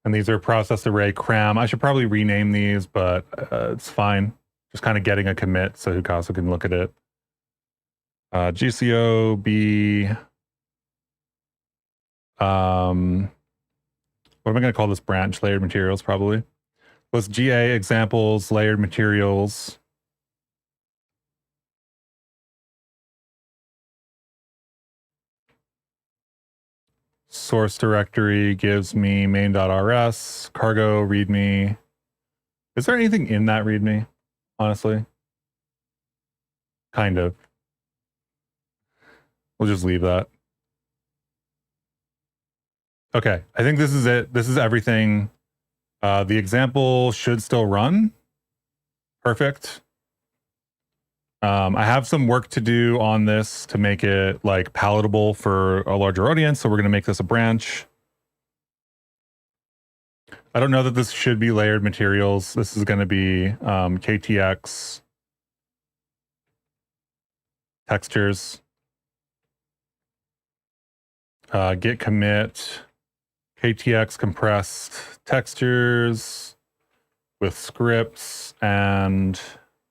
And these are process array cram. I should probably rename these, but it's fine. Just kind of getting a commit so Hukasu can look at it. GCO, B. What am I going to call this branch? Layered materials, probably. Was GA examples, layered materials. Source directory gives me main.rs, cargo, readme. Is there anything in that readme, honestly? Kind of. We'll just leave that. Okay, I think this is it. This is everything. The example should still run. Perfect. I have some work to do on this to make it like palatable for a larger audience. So we're going to make this a branch. I don't know that this should be layered materials. This is going to be KTX textures. Git commit KTX compressed textures with scripts and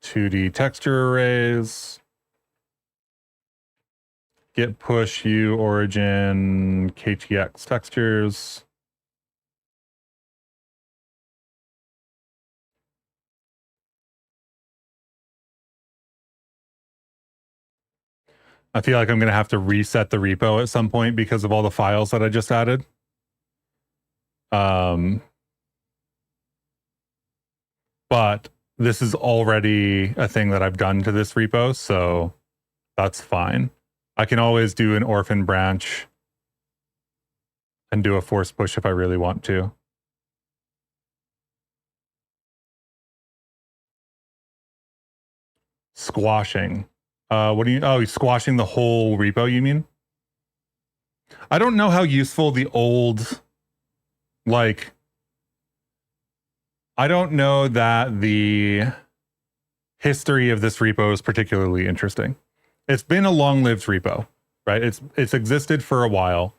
2D texture arrays. Git push u origin KTX textures. I feel like I'm going to have to reset the repo at some point because of all the files that I just added. But this is already a thing that I've done to this repo, so that's fine. I can always do an orphan branch and do a force push if I really want to. Squashing. What do you, oh, squashing the whole repo, you mean? I don't know how useful the old, like, I don't know that the history of this repo is particularly interesting. It's been a long-lived repo, right? It's existed for a while.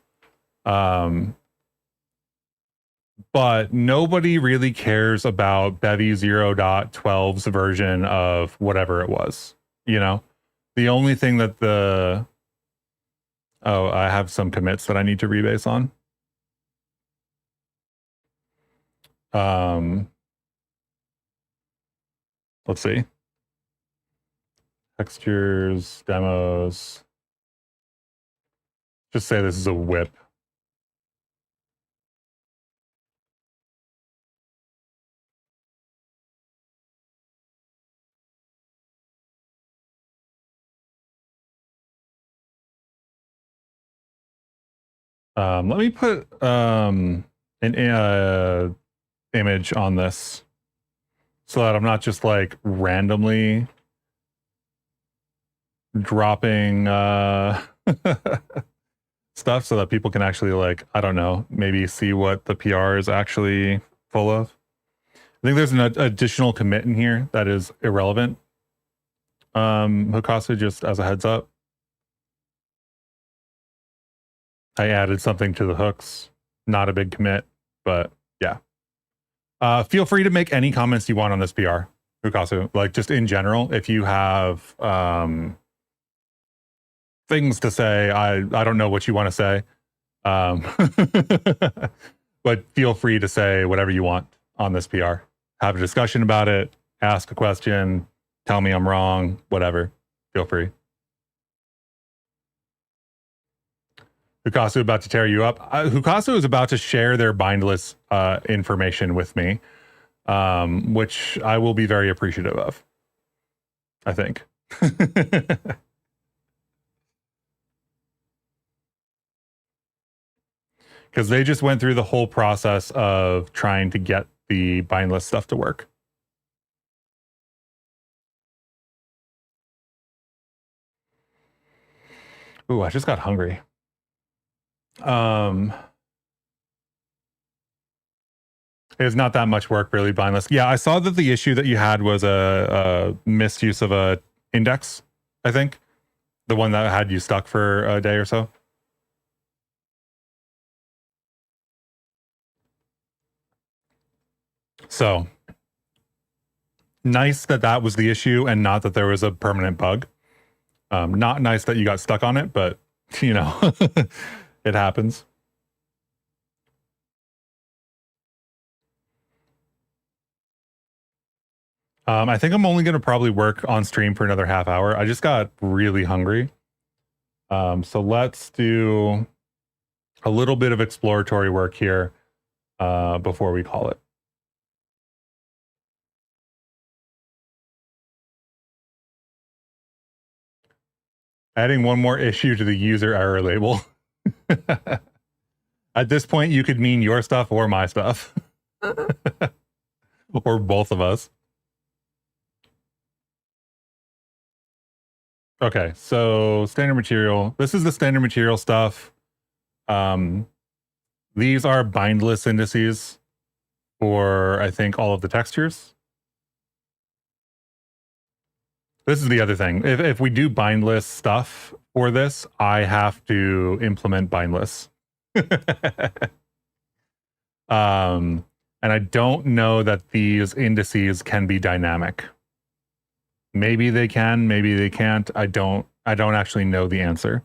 But nobody really cares about Bevy 0.12's version of whatever it was, you know? The only thing that I have some commits that I need to rebase on. Let's see. Textures, demos. Just say this is a whip. Let me put an image on this so that I'm not just like randomly dropping stuff, so that people can actually, like, I don't know, maybe see what the PR is actually full of. I think there's an additional commit in here that is irrelevant. Hokasu, just as a heads up. I added something to the hooks. Not a big commit, but yeah. Feel free to make any comments you want on this PR, Hokasu. Like, just in general, if you have things to say, I don't know what you want to say. But feel free to say whatever you want on this PR. Have a discussion about it, ask a question, tell me I'm wrong, whatever. Feel free. Hukasu about to tear you up. Hukasu is about to share their bindless information with me, which I will be very appreciative of, I think. Because they just went through the whole process of trying to get the bindless stuff to work. Ooh, I just got hungry. It's not that much work, really, bindless. Yeah, I saw that the issue that you had was a misuse of a index, I think. The one that had you stuck for a day or so. So, nice that that was the issue and not that there was a permanent bug. Not nice that you got stuck on it, but, you know, it happens. I think I'm only going to probably work on stream for another half hour. I just got really hungry. So let's do a little bit of exploratory work here before we call it. Adding one more issue to the user error label. At this point, you could mean your stuff or my stuff. Or both of us. Okay, so standard material. This is the standard material stuff. These are bindless indices for, I think, all of the textures. This is the other thing. If we do bindless stuff for this, I have to implement bindless. And I don't know that these indices can be dynamic. Maybe they can, maybe they can't. I don't actually know the answer.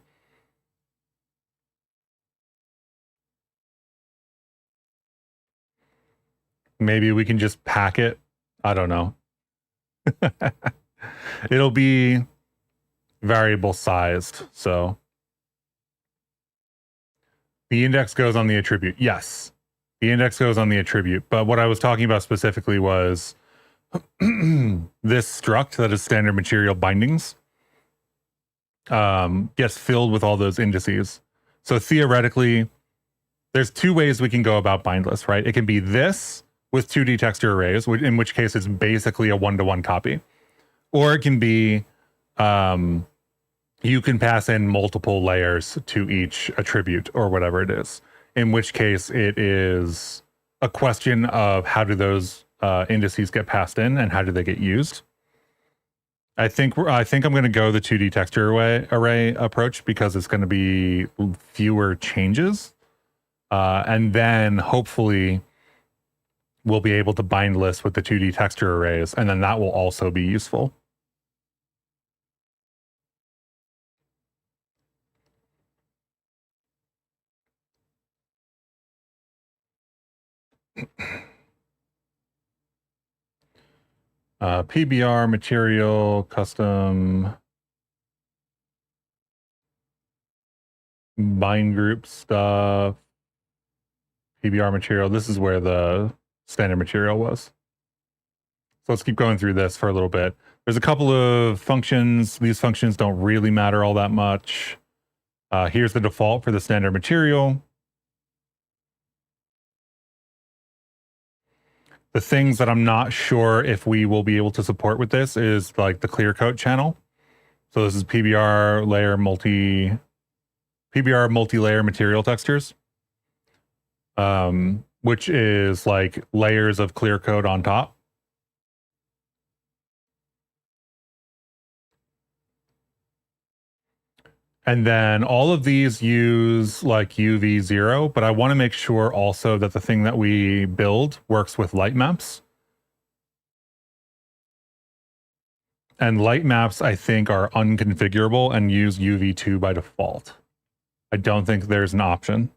Maybe we can just pack it. I don't know. It'll be variable sized. So the index goes on the attribute. Yes, the index goes on the attribute. But what I was talking about specifically was this struct that is standard material bindings gets filled with all those indices. So theoretically, there's two ways we can go about bindless, right? It can be this with 2D texture arrays, in which case it's basically a one-to-one copy. Or it can be, you can pass in multiple layers to each attribute or whatever it is, in which case it is a question of how do those indices get passed in and how do they get used. I think I'm going to go the 2D texture array approach because it's going to be fewer changes. And then hopefully we'll be able to bind lists with the 2D texture arrays, and then that will also be useful. PBR material custom bind group stuff. PBR material. This is where the standard material was. So let's keep going through this for a little bit. There's a couple of functions. These functions don't really matter all that much. Here's the default for the standard material. The things that I'm not sure if we will be able to support with this is like the clear coat channel. So this is PBR multi-layer material textures, which is like layers of clear coat on top. And then all of these use like UV0, but I want to make sure also that the thing that we build works with light maps. And light maps, I think, are unconfigurable and use UV2 by default. I don't think there's an option.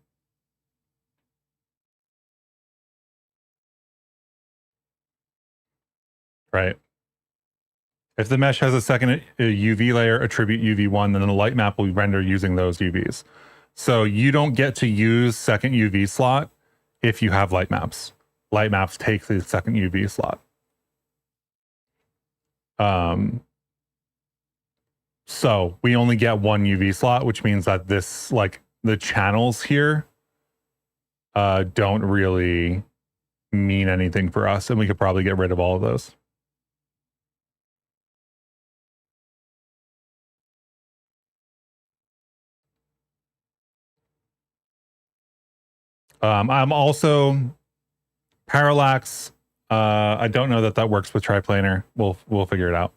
Right. If the mesh has a second UV layer, attribute UV1, then the light map will render using those UVs. So you don't get to use second UV slot if you have light maps. Light maps take the second UV slot. So we only get one UV slot, which means that this, like the channels here, don't really mean anything for us, and we could probably get rid of all of those. I'm also parallax. I don't know that that works with triplanar. We'll figure it out.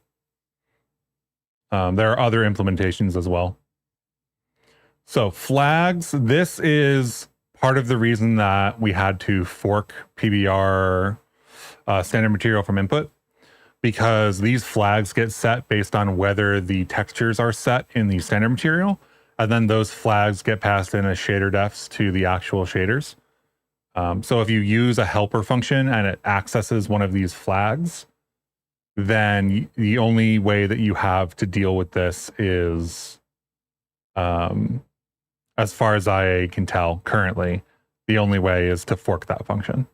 There are other implementations as well. So flags, this is part of the reason that we had to fork PBR standard material from input, because these flags get set based on whether the textures are set in the standard material, and then those flags get passed in as shader defs to the actual shaders. So if you use a helper function and it accesses one of these flags, then the only way that you have to deal with this is, as far as I can tell currently, the only way is to fork that function.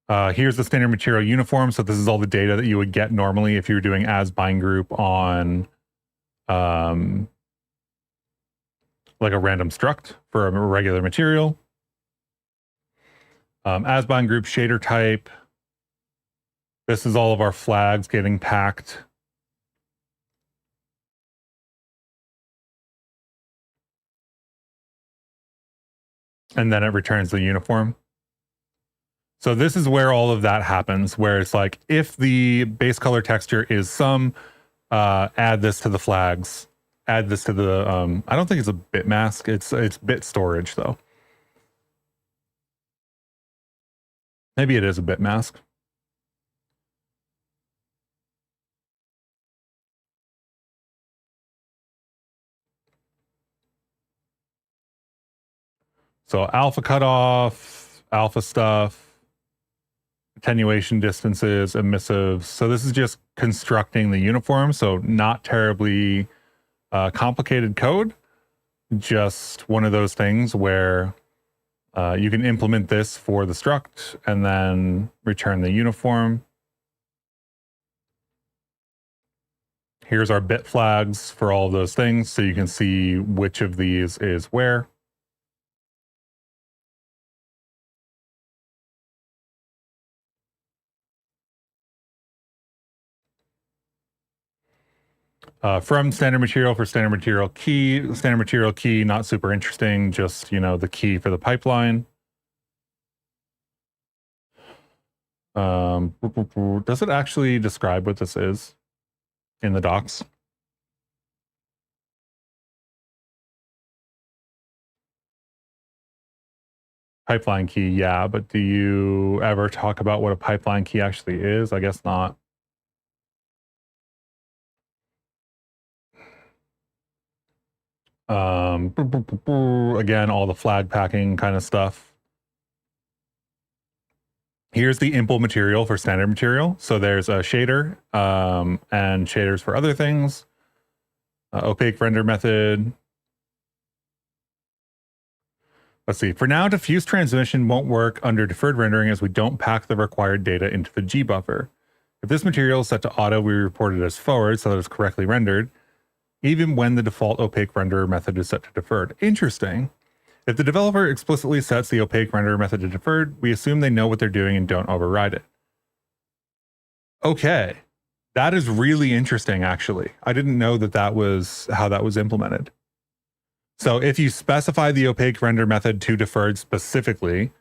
Here's the standard material uniform. So this is all the data that you would get normally if you were doing as bind group on like a random struct for a regular material. As bind group shader type. This is all of our flags getting packed. And then it returns the uniform. So this is where all of that happens, where it's like, if the base color texture is some, add this to the flags, add this to the, I don't think it's a bit mask. It's bit storage though. Maybe it is a bit mask. So alpha cutoff, alpha stuff, attenuation distances, emissives. So this is just constructing the uniform. So not terribly complicated code, just one of those things where you can implement this for the struct and then return the uniform. Here's our bit flags for all of those things, so you can see which of these is where. From standard material for standard material key, not super interesting, just, you know, the key for the pipeline. Does it actually describe what this is in the docs? Pipeline key, yeah, but do you ever talk about what a pipeline key actually is? I guess not. Again, all the flag packing kind of stuff. Here's the impl material for standard material. So there's a shader and shaders for other things. Opaque render method. Let's see. For now, diffuse transmission won't work under deferred rendering as we don't pack the required data into the G buffer. If this material is set to auto, we report it as forward so that it's correctly rendered, even when the default opaque renderer method is set to deferred. Interesting. If the developer explicitly sets the opaque renderer method to deferred, we assume they know what they're doing and don't override it. Okay. That is really interesting, actually. I didn't know that that was how that was implemented. So if you specify the opaque render method to deferred specifically,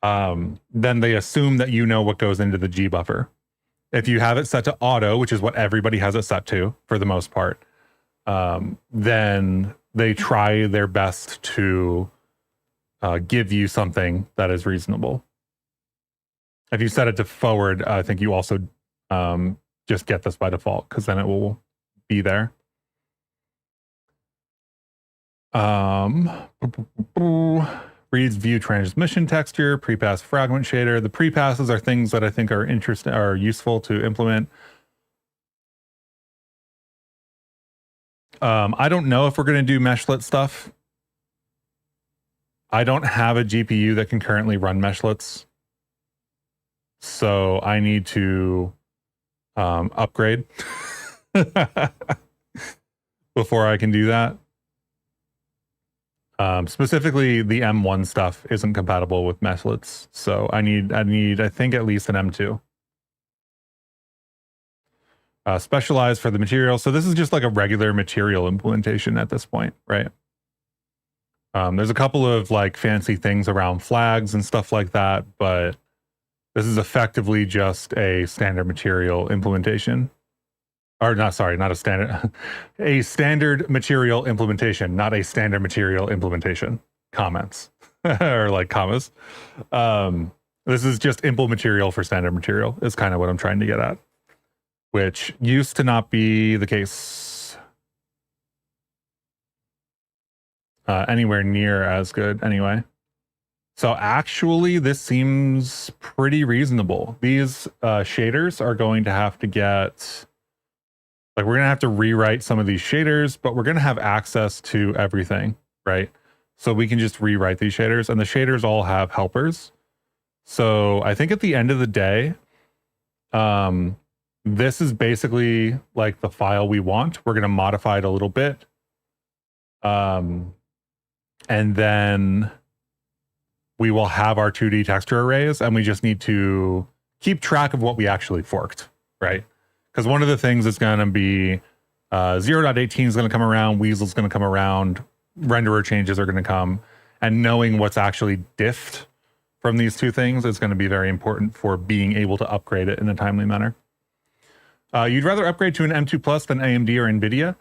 then they assume that you know what goes into the G buffer. If you have it set to auto, which is what everybody has it set to for the most part, then they try their best to give you something that is reasonable. If you set it to forward, I think you also just get this by default, because then it will be there. Reads view transmission texture, prepass fragment shader. The prepasses are things that I think are interesting, are useful to implement. I don't know if we're going to do meshlet stuff. I don't have a GPU that can currently run meshlets, so I need to upgrade before I can do that. Specifically, the M1 stuff isn't compatible with meshlets, so I need, I think, at least an M2. Specialized for the material. So this is just like a regular material implementation at this point, right? There's a couple of like fancy things around flags and stuff like that, but this is effectively just a standard material implementation. Or not, sorry, not a standard, a standard material implementation, not a standard material implementation. Comments or like commas. This is just impl material for standard material is kind of what I'm trying to get at, which used to not be the case anywhere near as good anyway. So actually, this seems pretty reasonable. These shaders are going to have to get, like, we're going to have to rewrite some of these shaders, but we're going to have access to everything, right? So we can just rewrite these shaders, and the shaders all have helpers. So I think at the end of the day, this is basically like the file we want. We're going to modify it a little bit. And then we will have our 2D texture arrays, and we just need to keep track of what we actually forked, right? Because one of the things is going to be 0.18 is going to come around, Weasel's going to come around, renderer changes are going to come, and knowing what's actually diffed from these two things is going to be very important for being able to upgrade it in a timely manner. You'd rather upgrade to an M2 Plus than AMD or NVIDIA?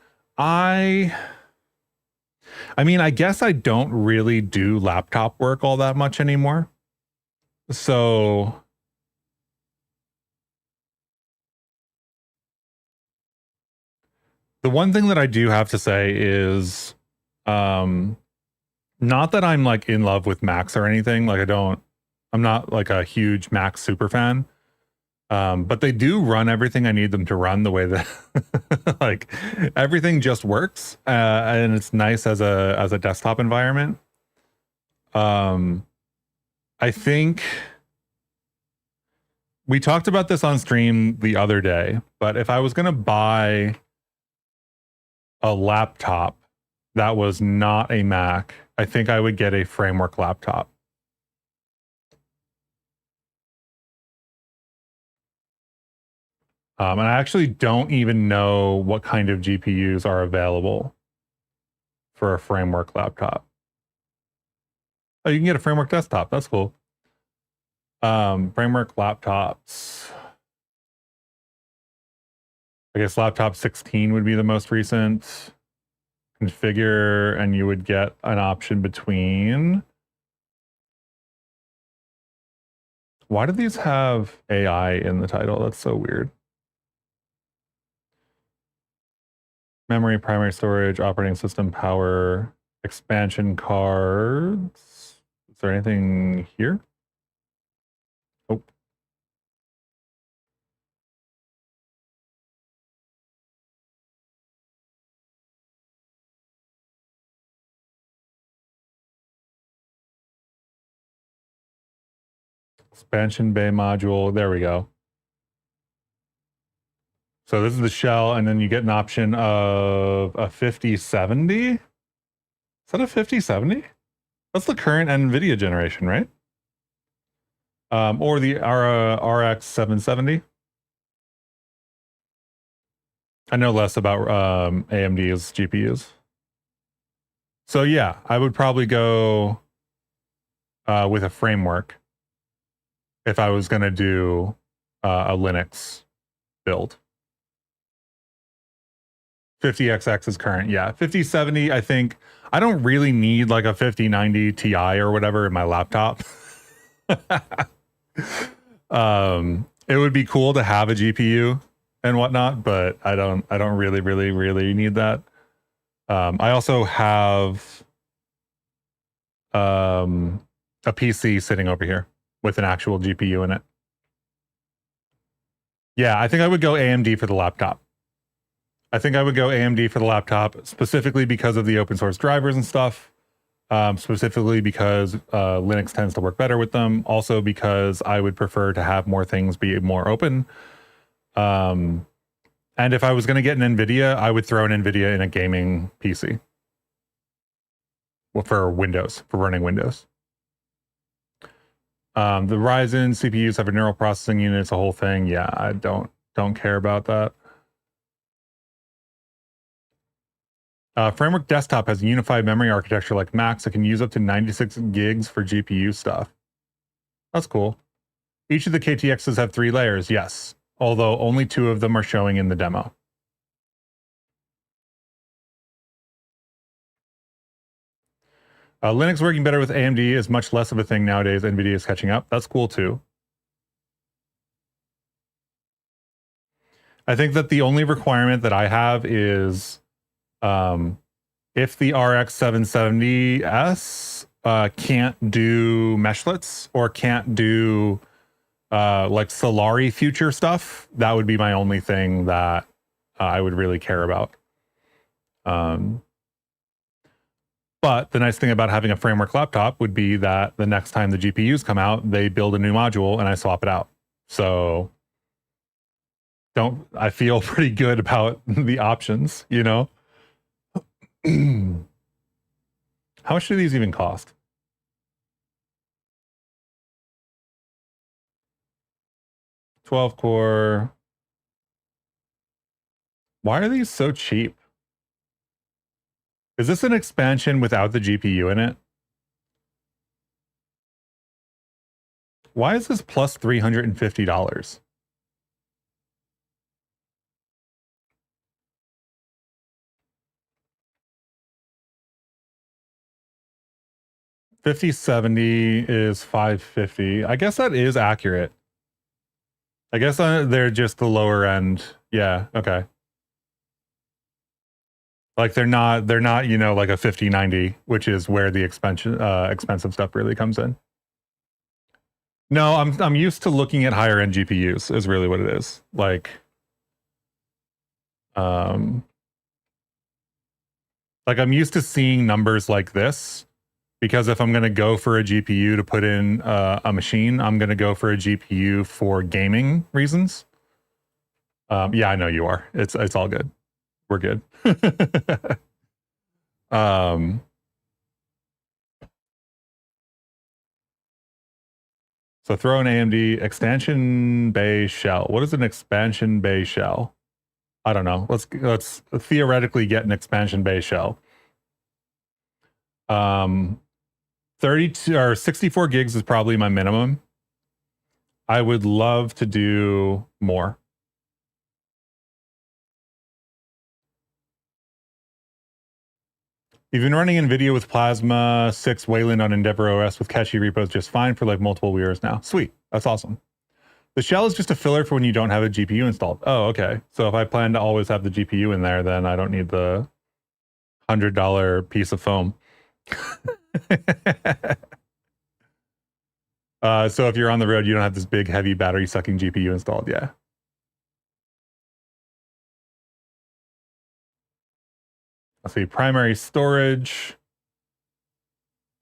I mean, I guess I don't really do laptop work all that much anymore. So the one thing that I do have to say is, not that I'm like in love with Macs or anything. Like, I don't I'm not like a huge Mac super fan. But they do run everything I need them to run the way that like everything just works. And it's nice as a desktop environment. I think we talked about this on stream the other day, but if I was going to buy a laptop that was not a Mac, I think I would get a framework laptop. And I actually don't even know what kind of GPUs are available for a framework laptop. Oh, you can get a framework desktop. That's cool. Framework laptops. I guess laptop 16 would be the most recent. Configure, and you would get an option between. Why do these have AI in the title? That's so weird. Memory, primary storage, operating system, power, expansion cards. Is there anything here? Oh. Expansion bay module. There we go. So this is the shell, and then you get an option of a 5070. Is that a 5070? That's the current NVIDIA generation, right? Or the RX 770. I know less about AMD's GPUs. So yeah, I would probably go with a framework if I was going to do a Linux build. 50XX is current. Yeah. 5070, I think I don't really need like a 5090 Ti or whatever in my laptop. It would be cool to have a GPU and whatnot, but I don't really need that. I also have a PC sitting over here with an actual GPU in it. Yeah, I think I would go AMD for the laptop. I think I would go AMD for the laptop specifically because of the open source drivers and stuff. Specifically because Linux tends to work better with them. Also because I would prefer to have more things be more open. And if I was going to get an NVIDIA, I would throw an NVIDIA in a gaming PC. Well, for Windows, for running Windows. The Ryzen CPUs have a neural processing unit. It's a whole thing. Yeah, I don't care about that. Framework Desktop has a unified memory architecture like Macs. It can use up to 96 gigs for GPU stuff. That's cool. Each of the KTXs have 3 layers, yes. Although only 2 of them are showing in the demo. Linux working better with AMD is much less of a thing nowadays. NVIDIA is catching up. That's cool too. I think that the only requirement that I have is if the RX 770S can't do meshlets or can't do like Solari future stuff, that would be my only thing that I would really care about. But the nice thing about having a framework laptop would be that the next time the GPUs come out, they build a new module and I swap it out. So I feel pretty good about the options, you know? How much do these even cost? $12 core. Why are these so cheap? Is this an expansion without the GPU in it? Why is this plus $350? $5070 is $550. I guess that is accurate. I guess they're just the lower end. Yeah, okay. Like they're not, you know, like a 5090, which is where the expensive stuff really comes in. No, I'm used to looking at higher end GPUs is really what it is. Um, like I'm used to seeing numbers like this because if I'm going to go for a GPU to put in a machine, I'm going to go for a GPU for gaming reasons. Yeah, I know you are. It's all good. We're good. um, so throw an AMD expansion bay shell. What is an expansion bay shell? I don't know. Let's theoretically get an expansion bay shell. 32 or 64 gigs is probably my minimum. I would love to do more. You've been running NVIDIA with Plasma 6 Wayland on Endeavor OS with cache repos just fine for like multiple years now. Sweet. That's awesome. The shell is just a filler for when you don't have a GPU installed. Oh, okay. So if I plan to always have the GPU in there, then I don't need the $100 piece of foam. So if you're on the road, you don't have this big, heavy battery sucking GPU installed. Yeah. Let's see. Primary storage.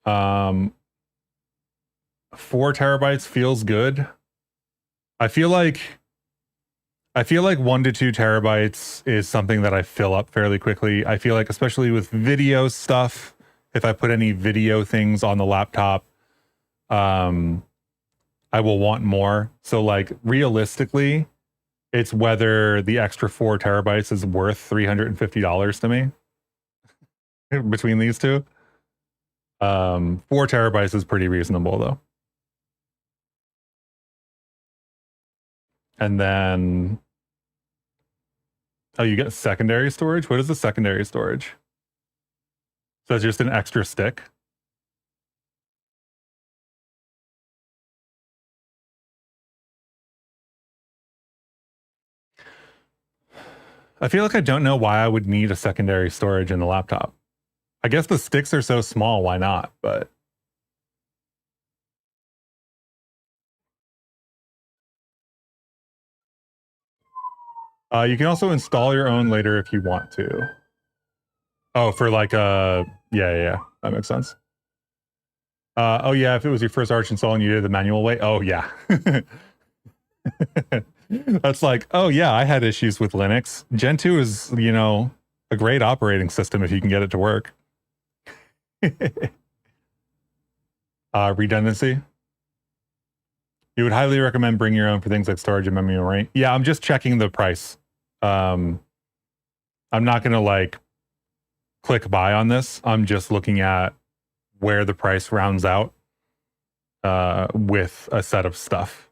4 terabytes feels good. I feel like 1 to 2 terabytes is something that I fill up fairly quickly. I feel like, especially with video stuff, if I put any video things on the laptop, I will want more. So like realistically, it's whether the extra 4 terabytes is worth $350 to me between these two. 4 terabytes is pretty reasonable though. And then, oh, you get secondary storage? What is the secondary storage? So it's just an extra stick? I feel like I don't know why I would need a secondary storage in the laptop. I guess the sticks are so small, why not? But you can also install your own later if you want to. Oh, for like yeah, that makes sense. Oh yeah, if it was your first Arch install and you did it the manual way, oh yeah. That's like, oh yeah, I had issues with Linux. Gentoo is, a great operating system if you can get it to work. Redundancy. You would highly recommend bring your own for things like storage and memory, right? Yeah, I'm just checking the price. I'm not gonna like click buy on this. I'm just looking at where the price rounds out with a set of stuff.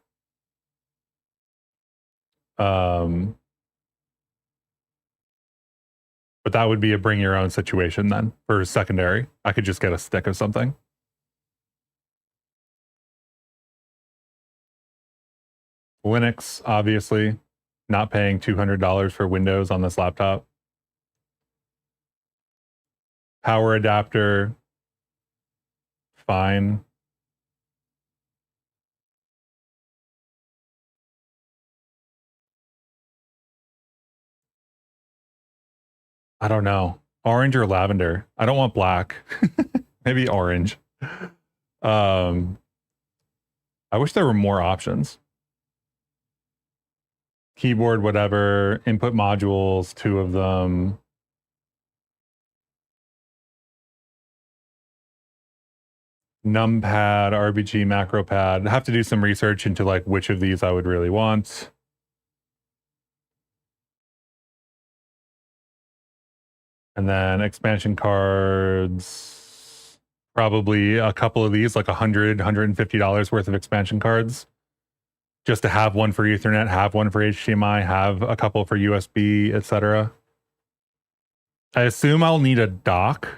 But that would be a bring your own situation then for secondary. I could just get a stick of something. Linux, obviously, not paying $200 for Windows on this laptop. Power adapter, fine. I don't know. Orange or lavender? I don't want black. Maybe orange. I wish there were more options. Keyboard, whatever. Input modules, 2 of them. Numpad, RBG, macro pad. I have to do some research into like which of these I would really want. And then expansion cards, probably a couple of these, like $150 worth of expansion cards. Just to have one for Ethernet, have one for HDMI, have a couple for USB, etc. I assume I'll need a dock.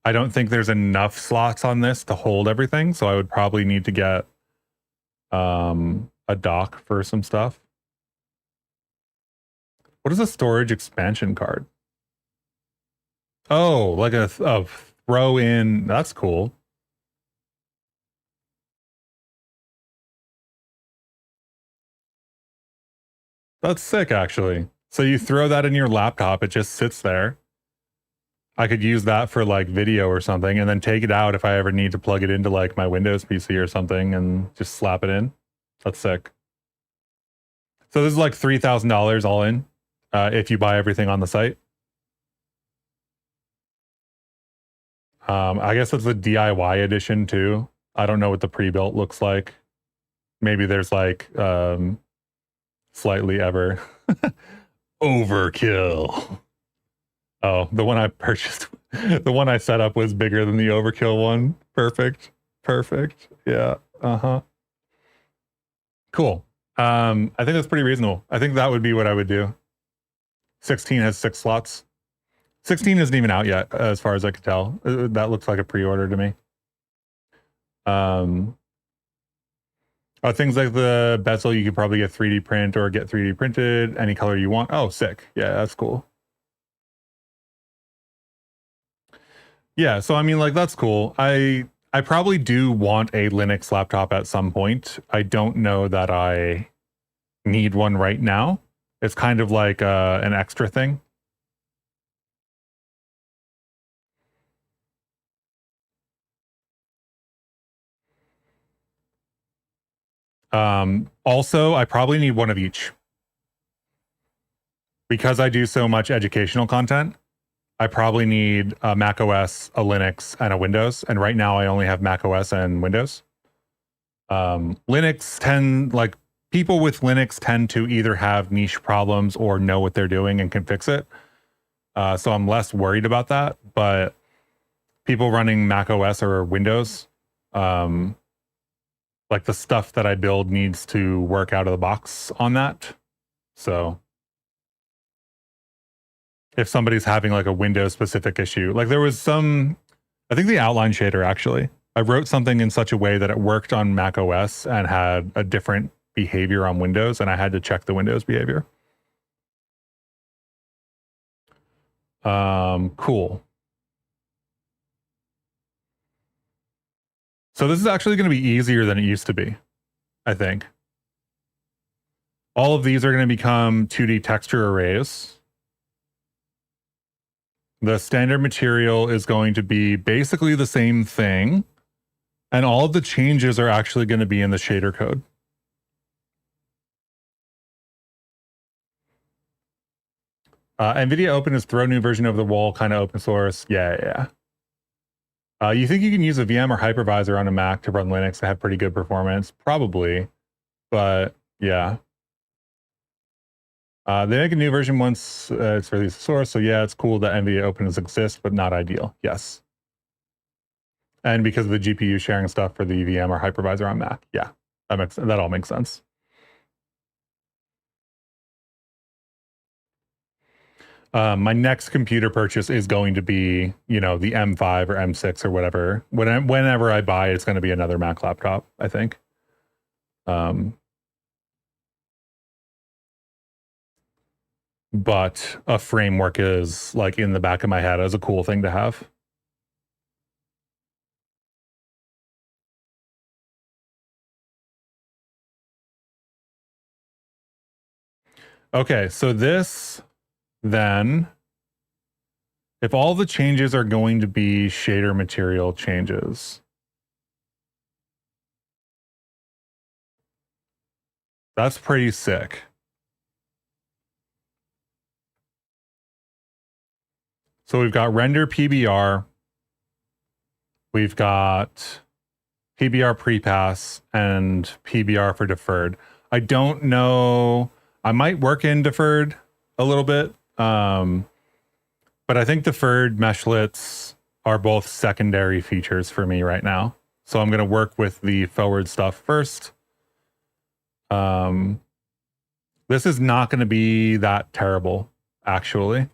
I don't think there's enough slots on this to hold everything, so I would probably need to get a dock for some stuff. What is a storage expansion card? Oh, like a throw in. That's cool. That's sick, actually. So you throw that in your laptop, it just sits there. I could use that for like video or something and then take it out if I ever need to plug it into like my Windows PC or something and just slap it in. That's sick. So this is like $3,000 all in if you buy everything on the site. I guess it's the DIY edition too. I don't know what the pre-built looks like. Maybe there's like slightly ever overkill. Oh, the one I purchased, the one I set up was bigger than the overkill one. Perfect. Perfect. Yeah. Uh-huh. Cool. I think that's pretty reasonable. I think that would be what I would do. 16 has 6 slots. 16 isn't even out yet, as far as I can tell. That looks like a pre-order to me. Things like the bezel, you could probably get 3D print or get 3D printed any color you want. Oh, sick. Yeah, that's cool. Yeah, so I mean, like, that's cool. I probably do want a Linux laptop at some point. I don't know that I need one right now. It's kind of like an extra thing. Also, I probably need one of each. Because I do so much educational content, I probably need a Mac OS, a Linux, and a Windows. And right now I only have Mac OS and Windows. Like people with Linux tend to either have niche problems or know what they're doing and can fix it. So I'm less worried about that. But people running Mac OS or Windows, like the stuff that I build needs to work out of the box on that. So if somebody's having like a Windows specific issue, like there was some, I think the outline shader actually, I wrote something in such a way that it worked on Mac OS and had a different behavior on Windows, and I had to check the Windows behavior. Cool. So this is actually going to be easier than it used to be, I think. All of these are going to become 2D texture arrays. The standard material is going to be basically the same thing. And all of the changes are actually going to be in the shader code. NVIDIA Open is throw new version of the wall, kind of open source. Yeah. You think you can use a VM or hypervisor on a Mac to run Linux and have pretty good performance? Probably, but yeah. They make a new version once it's released source, so yeah, it's cool that NVIDIA Open exists, but not ideal. Yes. And because of the GPU sharing stuff for the VM or hypervisor on Mac. Yeah, that all makes sense. My next computer purchase is going to be, the M5 or M6 or whatever. Whenever I buy, it's going to be another Mac laptop, I think. But a framework is like in the back of my head as a cool thing to have. Okay, so this then, if all the changes are going to be shader material changes, that's pretty sick. So we've got render PBR, we've got PBR prepass, and PBR for deferred. I don't know. I might work in deferred a little bit. But I think deferred meshlets are both secondary features for me right now. So I'm going to work with the forward stuff first. This is not going to be that terrible, actually.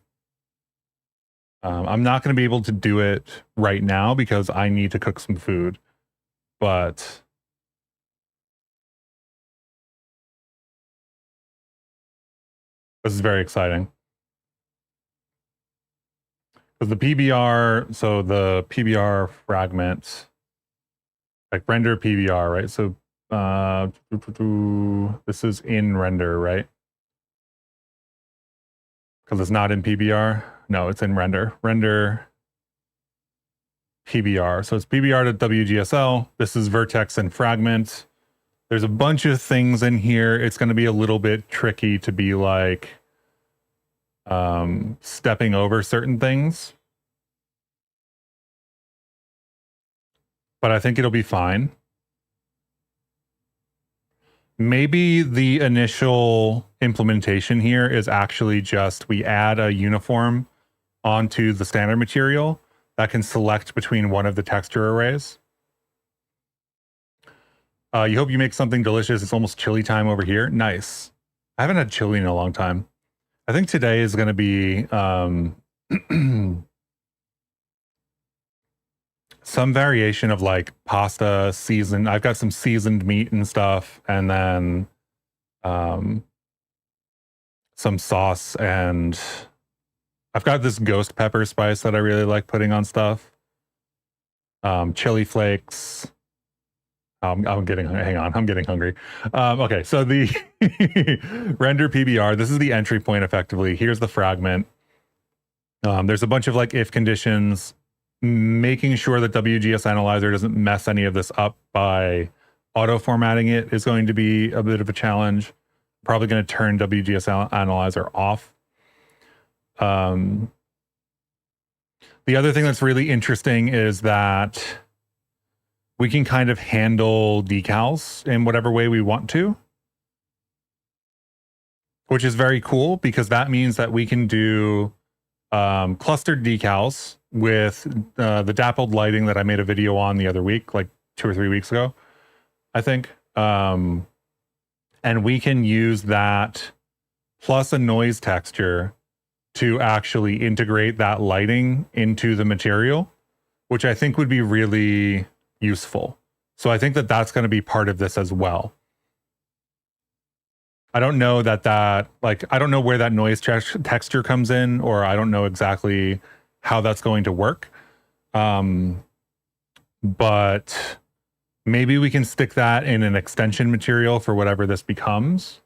I'm not going to be able to do it right now because I need to cook some food. But this is very exciting. Because the PBR, so the PBR fragment, like render PBR, right? So this is in render, right? because it's not in PBR. No, it's in render. Render PBR. So it's PBR to WGSL. This is vertex and fragment. There's a bunch of things in here. It's going to be a little bit tricky to be like stepping over certain things. But I think it'll be fine. Maybe the initial implementation here is actually just we add a uniform onto the standard material that can select between one of the texture arrays. You hope you make something delicious. It's almost chili time over here. Nice. I haven't had chili in a long time. I think today is going to be some variation of like pasta seasoned. I've got some seasoned meat and stuff, and then some sauce, and I've got this ghost pepper spice that I really like putting on stuff. Chili flakes. I'm getting, hang on, I'm getting hungry. Okay, so the render PBR, this is the entry point effectively. Here's the fragment. There's a bunch of like if conditions, making sure that WGS Analyzer doesn't mess any of this up by auto formatting it is going to be a bit of a challenge. Probably going to turn WGS Analyzer off. The other thing that's really interesting is that we can kind of handle decals in whatever way we want to, which is very cool because that means that we can do clustered decals with the dappled lighting that I made a video on the other week, like 2 or 3 weeks ago, I think. And we can use that plus a noise texture to actually integrate that lighting into the material, which I think would be really useful. So I think that that's going to be part of this as well. I don't know I don't know where that noise texture comes in, or I don't know exactly how that's going to work. But maybe we can stick that in an extension material for whatever this becomes.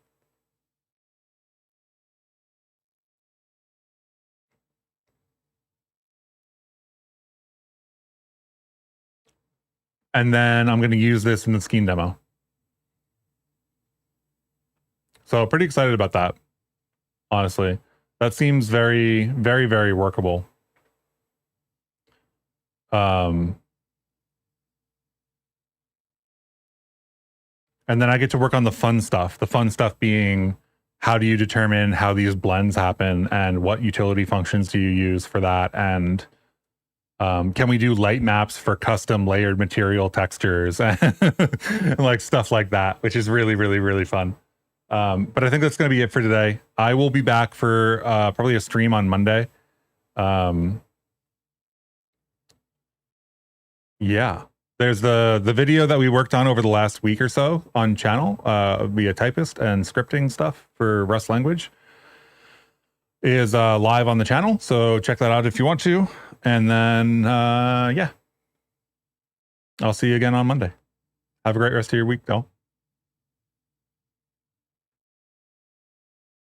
And then I'm going to use this in the Scheme demo. So pretty excited about that, honestly. That seems very, very, very workable. And then I get to work on the fun stuff. The fun stuff being, how do you determine how these blends happen and what utility functions do you use for that? And can we do light maps for custom layered material textures and like stuff like that, which is really, really, really fun. But I think that's going to be it for today. I will be back for probably a stream on Monday. Yeah, there's the video that we worked on over the last week or so on channel via typist and scripting stuff for Rust language is live on the channel. So check that out if you want to. And then, yeah, I'll see you again on Monday. Have a great rest of your week, though.